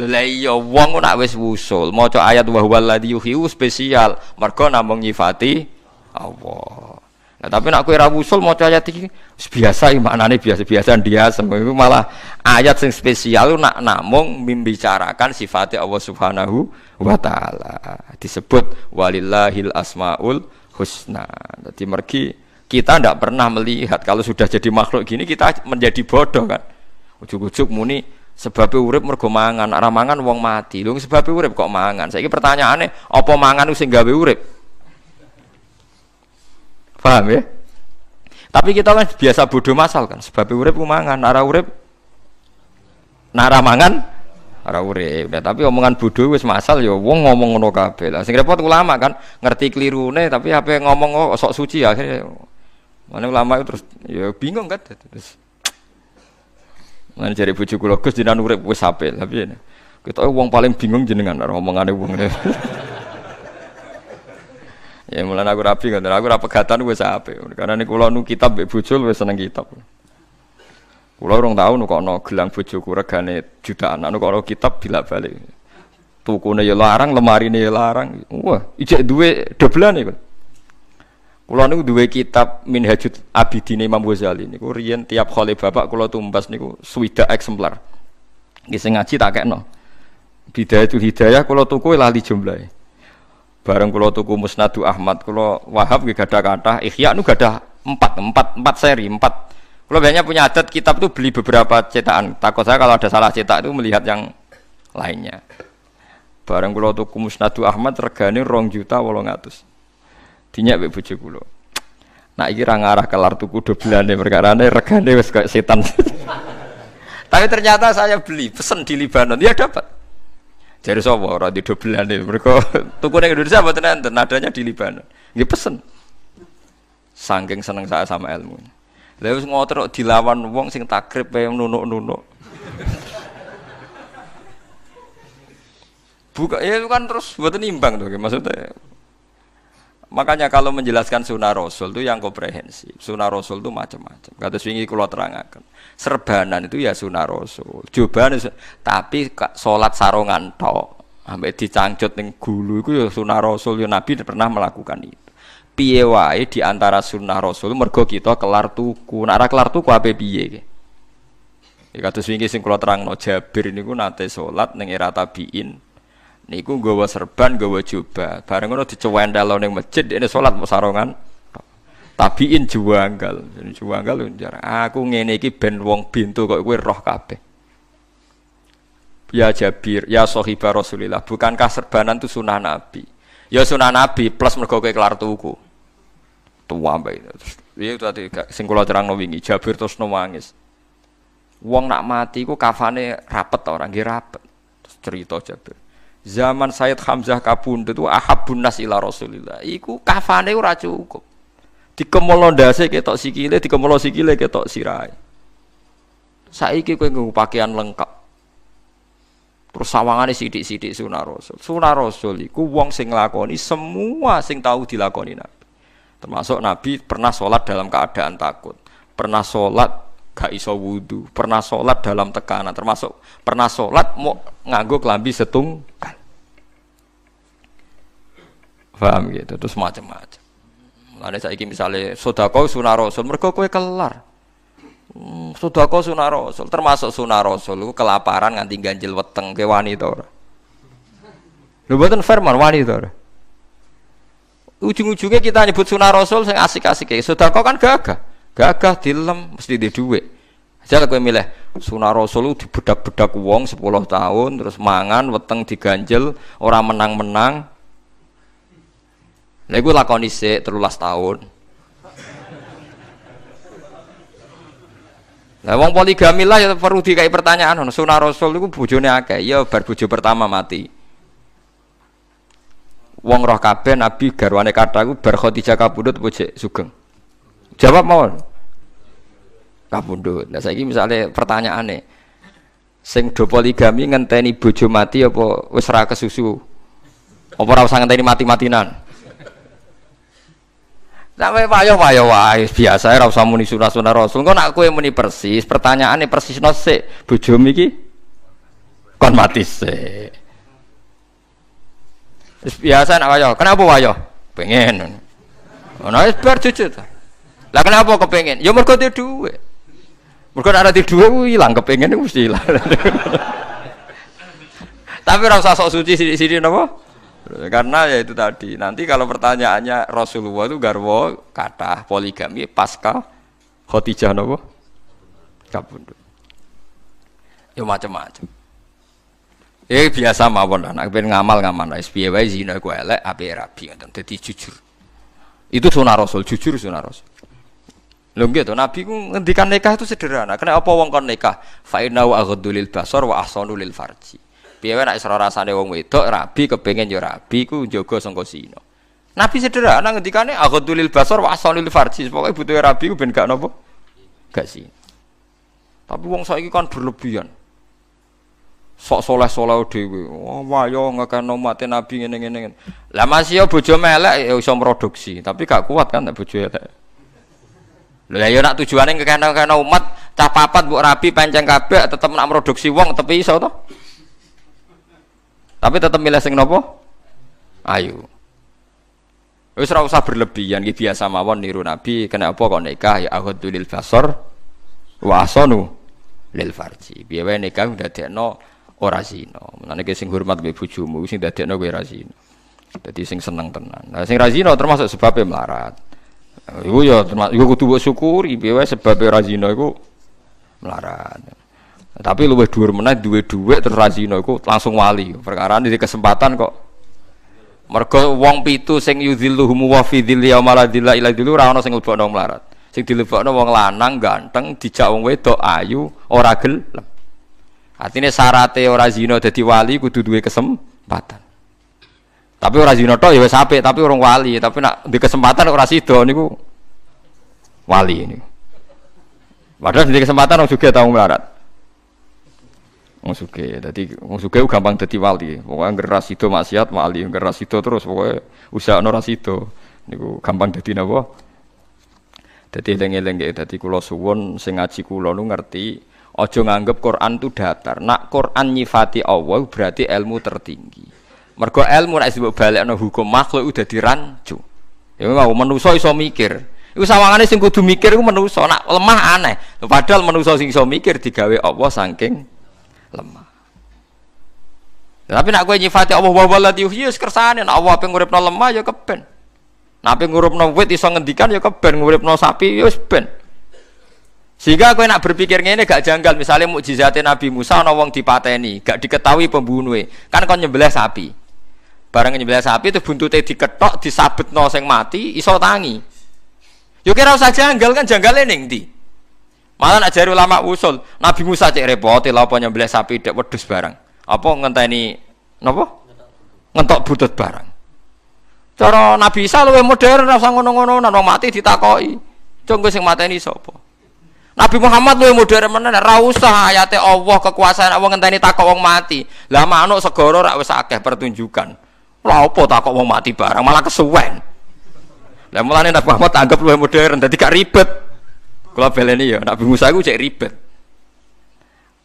Lah iya wong nak wis wusul, maca ayat wa huwal ladzi yuhyi spesial, mergo namung nyifati Allah. Nah tapi nak kowe ora wusul maca ayat iki biasa maknane biasa-biasa ndiasem. Iku malah ayat sing spesial nak namung membicarakan sifat Allah Subhanahu wa taala. Disebut walillahil asmaul husna. Jadi mergi kita ndak pernah melihat kalau sudah jadi makhluk gini kita menjadi bodoh kan. Ujug-ujug muni sebab urip mergo mangan, ora mangan wong mati. Lho sebab urip kok mangan. Saiki pertanyaane apa mangan sing gawe urip? Paham ya? Tapi kita kan biasa bodoh masal kan. Sebab urip ku mangan, ora urip nara mangan ora urip. Nah, tapi omongan bodoh wis masal ya wong ngomong ngono kabeh. Lah sing repot ulama kan ngerti klirune tapi apa ngomong sok suci akhirnya. Mana ulama itu terus ya bingung kan terus. Mana jare bojo kula Gus jenengan urip wis apik. Tapi kita wong paling bingung jenengan karo omongane wong. Ya mulane aku rapi kan, aku ra pegatan wis apik. Karena niku kula nu kitab mbek bojo wis seneng kitab. Kula urung tau nu kono gelang bojoku regane jutaan, anu kono kitab bilak-balik. Tukune ya larang, lemarine ya larang. Wah, ijek duwe doblane kok. Kula niku duwe kitab Minhajul Abidin Imam Ghazali niku riyen tiap khole bapak kula tumbas niku 60 eksemplar. Nggih sing ngaji tak kekno. Bidayatul Hidayah kula tuku lali jumlahe. Bareng kula tuku Musnadu Ahmad, kula Wahab nggih gadah kathah, Ihya nu gadah 4 seri, 4. Kula biasanya punya adat kitab itu beli beberapa cetakan. Takut saya kalau ada salah cetak itu melihat yang lainnya. Bareng kula tuku Musnadu Ahmad regane 2.800.000. Dinyak mbek bojo kula. Nak iki ra ngarah kelar tuku doblane perkarane regane wis kaya setan. Tapi ternyata saya beli, pesen di Libanon, dia dapat. Jare sapa ora di dobelane mergo tuku ning Indonesia mboten enten, adanya di Libanon. Nggih pesen. Saking seneng saya sama ilmu. Lah wis ngoten kok dilawan wong sing takrib kaya nunuk-nunuk. Buka ya itu kan terus mboten imbang to maksudnya. Makanya kalau menjelaskan sunnah Rasul itu yang komprehensif. Sunnah Rasul itu macam-macam. Kados wingi kula terangaken. Serbanan itu ya sunnah Rasul. Jobane tapi salat sarongan tok. Ambek dicangcut ning gulu iku ya sunah Rasul, ya Nabi pernah melakukan itu. Piye wae di antara sunah Rasul mergo kita kelar tuku. Nek ora kelar tuku ape piye iki? Ya kados wingi sing kula terangno Jabir niku nate salat ning era tabiin. Niku nggawa serban, nggawa jubah. Bareng ngono dicewendel ning masjid dene salat mok sarongan. Tabiin juanggal. Juanggal njar. Aku ngene iki ben wong bintu kok kowe roh kabeh. Ya Jabir, ya sahibah Rasulillah, bukankah serbanan itu sunnah Nabi? Ya sunnah Nabi plus mergo kowe kelar tuku. Tua bae. Iya tadi sing kula terangno wingi, Jabir terus nangis. Wong nak mati ku kafane rapet ta ora nggih rapet. Terus cerita Jabir. Zaman Sayyid Hamzah kabundut itu ahabbun nas ila Rasulillah. Iku kafane ora cukup. Dikemolo ndase ketok sikile, dikemolo sikile ketok sirahe. Saiki kowe nggo pakaian lengkap. Terus sawangane sithik-sithik sunah Rasul. Sunah Rasul iku wong sing nglakoni semua sing tahu dilakoni Nabi. Termasuk Nabi pernah sholat dalam keadaan takut, pernah sholat gak iso wudu, pernah sholat dalam tekanan, termasuk pernah sholat mau nganggo klambi setunggal. Paham gitu, terus macam-macam. Mulane saiki misale sedekah sunah Rasul mergo kowe kelar. Sedekah sunah Rasul, termasuk sunah Rasul iku kelaparan nganti ganjil weteng ke wanita ora. Lho mboten firman wanita ora. Ujung-ujungnya kita nyebut sunah Rasul sing asik-asik. Sedekah kan gagah. Gagah dilem mesti di dhuwit. Aja kowe milih sunah Rasul dibedak-bedak wong 10 tahun terus mangan weteng diganjel ora menang-menang. Lha iku lakoni sik 13 tahun. Lah wong poligami lah ya perlu dikai pertanyaan ono sunah Rasul iku bojone akeh ya bar bojo pertama mati. Wong roh kabeh Nabi garwane kathah iku bar Khadijah kabundut apa jek sugeng. Jawab mawon. Kabundut. Lah saiki misale pertanyaane sing do poligami ngenteni bojo mati apa wis ra kesusu? Apa ora usah ngenteni mati-matinan? Sampai payo-payo wae biasa ora usah muni sunah-sunah Rasul. Engko nak kowe muni persis, pertanyaane persisno sik, bojomu iki kon mati sik. Wis biasa nak wayo. Kenapa wayo? Pengen. Ana wis bar jujur ta. Lah kenapa kepengin? Ya mergo duwe dhuwit. Mergo nek ora duwe dhuwit ku ilang kepengin mesti ilang. Tapi ora usah sok suci sithik-sithik napa? Karena ya itu tadi nanti kalau pertanyaannya Rasulullah itu garwa kata poligami pasca Khadijah nopo kabundut ya macam-macam biasa mawon anak ben ngamal-ngamal wis piye wae zina ku elek ape rabi ngoten dadi jujur itu sunah Rasul jujur sunah Rasul lho nggih to Nabi ku ngendikan nikah itu sederhana kenapa apa wong kon nikah fa inna wa aghdulil basar wa ahsanu lil farji. Piye wae nek isra rasane wong wedok rabi kepengin ya rabi ku njaga sangka zina. Nabi sederhana ngendikane aghdulil basar wa ahsanul farji. Pokoke butuhe rabi ku ben gak napa? Gak zina. Tapi wong saiki kan berlebihan. Sok saleh-saleh dhewe. Oh, wayo ngekeno mate Nabi ngene-ngene. Lah masih ya bojo melek ya iso produksi, tapi gak kuat kan nek bojo elek. Lah ya nak tujuane ngekeno umat cah papat mbok rabi pancen kabeh tetep nak produksi wong tepi iso to? Tapi tetap milih sing nopo? Ayu. Wis ora usah berlebihan iki biasa mawon niru Nabi, kenapa kok nikah ya aghdulil basar wa ahsanu lil farji. Piye wae nikah ndadekno ora zina. Mulane ki sing hormat mbek bojomu sing ndadekno kowe ora zina. Dadi sing seneng tenan. Nah sing ra zina termasuk sebabé melarat. Iku ya termasuk iku kudu mbok syukuri piye wae sebabé ora zina iku melarat. Tapi luwih dhuwur meneh duwe dhuwit terus razina iku langsung wali. Perkarane di kesempatan kok. Mergo wong 7 sing yudhilluhum wa fi dhilli yauma la dhilla illa dhillu ora ana sing lebokno melarat. Sing dilebokno wong lanang ganteng dijak wong wedok ayu ora gelem. Artine syaraté ora zina dadi wali kudu duwe kesempatan. Tapi ora zina tok ya wis apik tapi urung wali, tapi nek di kesempatan ora sida niku wali niku. Padahal di kesempatan wong sugih tau melarat. Wong sugih, dadi wong sugih gampang dadi wali. Pokoke ngger ra sida maksiat wali, ngger ra sida terus pokoke usahane ra sida. Niku gampang dadi napa? Dadi eling-eling nggih dadi kula suwun sing ngaji kula nu ngerti aja nganggep Quran itu datar. Nak Quran nyifati Allah berarti ilmu tertinggi. Mergo ilmu nek mbok balekno hukum makhluk udah dirancu. Ya mau manusa iso mikir. Iku sawangane sing kudu mikir iku manusa. Nak lemah aneh. Padahal manusa sing iso mikir digawe Allah saking lemah. Tapi nak kowe nyifati Allah wa walladhi yuhyi wis kersane nek Allah ping uripno lemah ya keben. Nek ping uripno wit iso ngendikan ya keben, uripno sapi ya wis ben. Sehingga kowe nak berpikir ngene gak janggal, misalnya mukjizate Nabi Musa ana wong dipateni, gak diketahui pembunuhe. Kan kon nyembelih sapi. Bareng nyembelih sapi itu buntute diketok, disabetno sing mati iso tangi. Yo kira usah janggal kan janggale ning ndi? Malah nak jare ulama usul, Nabi Musa cek repot lha apa nyembelih sapi dak wedhus barang. Apa ngenteni napa? Ngentok butut barang. Cara Nabi Isa luwih modern ora usah ngono-ngono, wong mati ditakoki. Cung sing mateni sapa? Nabi Muhammad luwih modern menan ora usah ayate Allah kekuasaan wong ngenteni takok wong mati. Lah manuk segara rak wis akeh pertunjukan. Lha apa takok wong mati barang malah kesuwen. Lah mulane Nabi Muhammad anggap luwih modern dadi gak ribet. Kula beleni ya Nabi Musa iku cek ribet.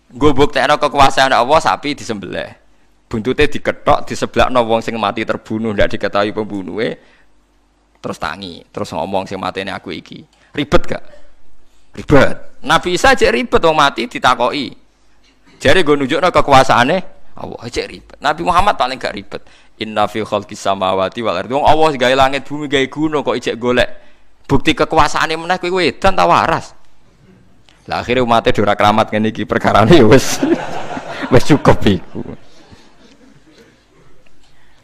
Nggo buktekno kekuasaan Allah sapi disembelih. Buntute diketok diseblakno wong sing mati terbunuh ndak diketahui pembunuhe terus tangi terus ngomong sing matene aku iki. Ribet gak? Ribet. Nabi Isa cek ribet wong mati ditakoki. Jare nggo nunjukno kekuasaane Allah cek ribet. Nabi Muhammad paling gak ribet. Inna fi khalqis samawati wal ardi. Wong Allah gawe langit bumi gawe gunung kok ijek golek bukti kekuasaane meneh kowe edan ta waras. Lah akhire umate ora keramat ngene iki perkarane ya wis wis cukup iku.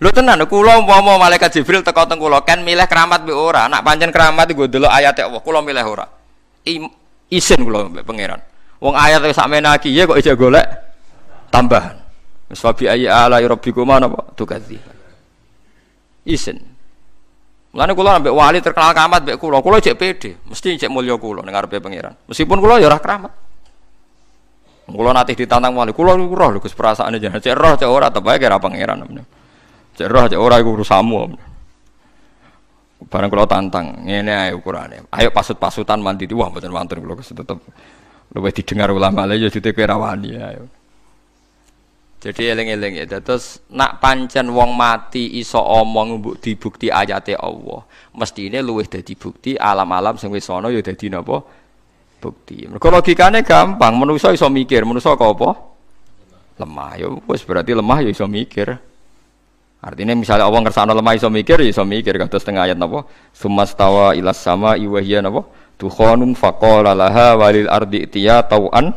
Lho tenan kula umpama malaikat Jibril teko teng kula kan milih keramat mbek ora. Nak pancen keramat iku ndelok ayat Allah kula milih ora. Isin kula mbek pangeran. Wong ayat sak menaki ya kok ijek golek tambahan. Wis wabi ayi ala rabbikuma napa tukadzi. Isin. Mulane kula ambek wali terkenal keramat mbek kula cek pede, mesti cek mulya kula ning ngarepe pangeran. Meskipun kula ya ora keramat. Kula nate ditantang wali, kula niku roh lho Gus perasaane jan cek roh cek ora tebake kira pangeran. Cek roh cek ora iku urusanmu. Barang kula tantang, ngene ae ukurane. Ayo pasut-pasutan mandi wah mboten wonten kula tetep luwih didengar ulama lha ya jute kowe ra wani ayo. Jadi eling-eling ya, terus nak pancen wong mati iso omong mbok dibukti ayate Allah. Mestine luwih dadi bukti alam-alam sing wis ana ya dadi napa? Bukti. Mergo logikane gampang, manusa iso mikir, manusa kok apa? Lemah. Ya wis berarti lemah ya iso mikir. Artinya misalnya Allah ngersakno lemah iso mikir, ya iso mikir kados teng ayat napa? Sumastawa ilas sama wa hiya napa? Tukhanun faqala laha walil ardi tiya tau'an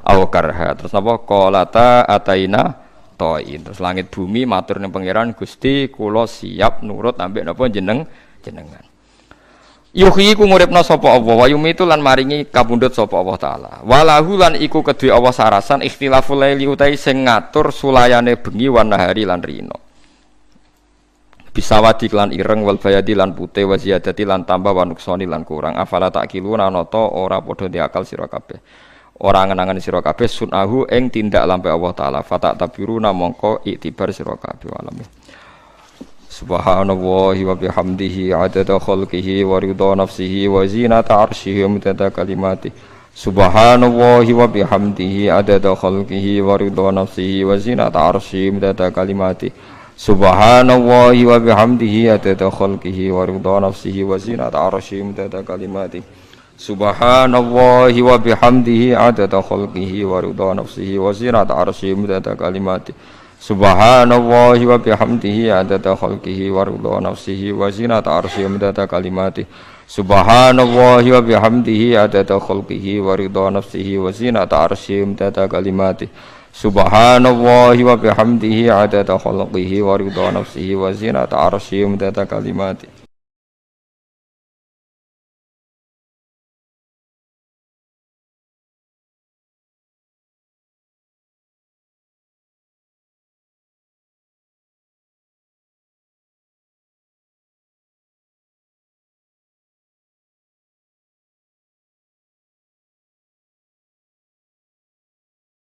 aw karha. Terus napa qalata ataina ta'in. Terus langit bumi matur ning pangeran Gusti kula siap nurut ambek napa jenengan. Yuhyi ku nguripna sapa Allah wa yumitu lan maringi kapundhut sapa Allah taala. Walahu lan iku kedue Allah sarasan ikhtilaful laili utai sing ngatur sulayane bengi wan nahari lan rina. Bisawadi lan ireng wal bayadi lan putih wa ziyadati lan tambah wa nuksani lan kurang. Afala takiluna nata ora padha diakal sira kabeh. Ora ngenangan sira kabeh sunahu ing tindak lampe Allah taala fata tabiruna mongko iktibar sira kabeh alamin. Subhanallahi wa bihamdihi adada khalqihi wa ridha nafsihi wa zinata arsyihi wa midada kalimati. Subhanallahi wa bihamdihi adada khalqihi wa ridha nafsihi wa zinata arsyihi wa midada kalimati. Subhanallahi wa bihamdihi adada khalqihi wa ridha nafsihi wa zinata arsyihi wa midada kalimati. Subhanallahi wa bihamdihi adada khalqihi wa ridha nafsihi wa zinata arsyihi midada kalimati. Subhanallahi wa bihamdihi adada khalqihi wa ridha nafsihi wa zinata arsyihi midada kalimati. Subhanallahi wa bihamdihi adada khalqihi wa ridha nafsihi wa zinata arsyihi midada kalimati. Subhanallahi wa bihamdihi adada khalqihi wa ridha nafsihi wa zinata arsyihi midada kalimati.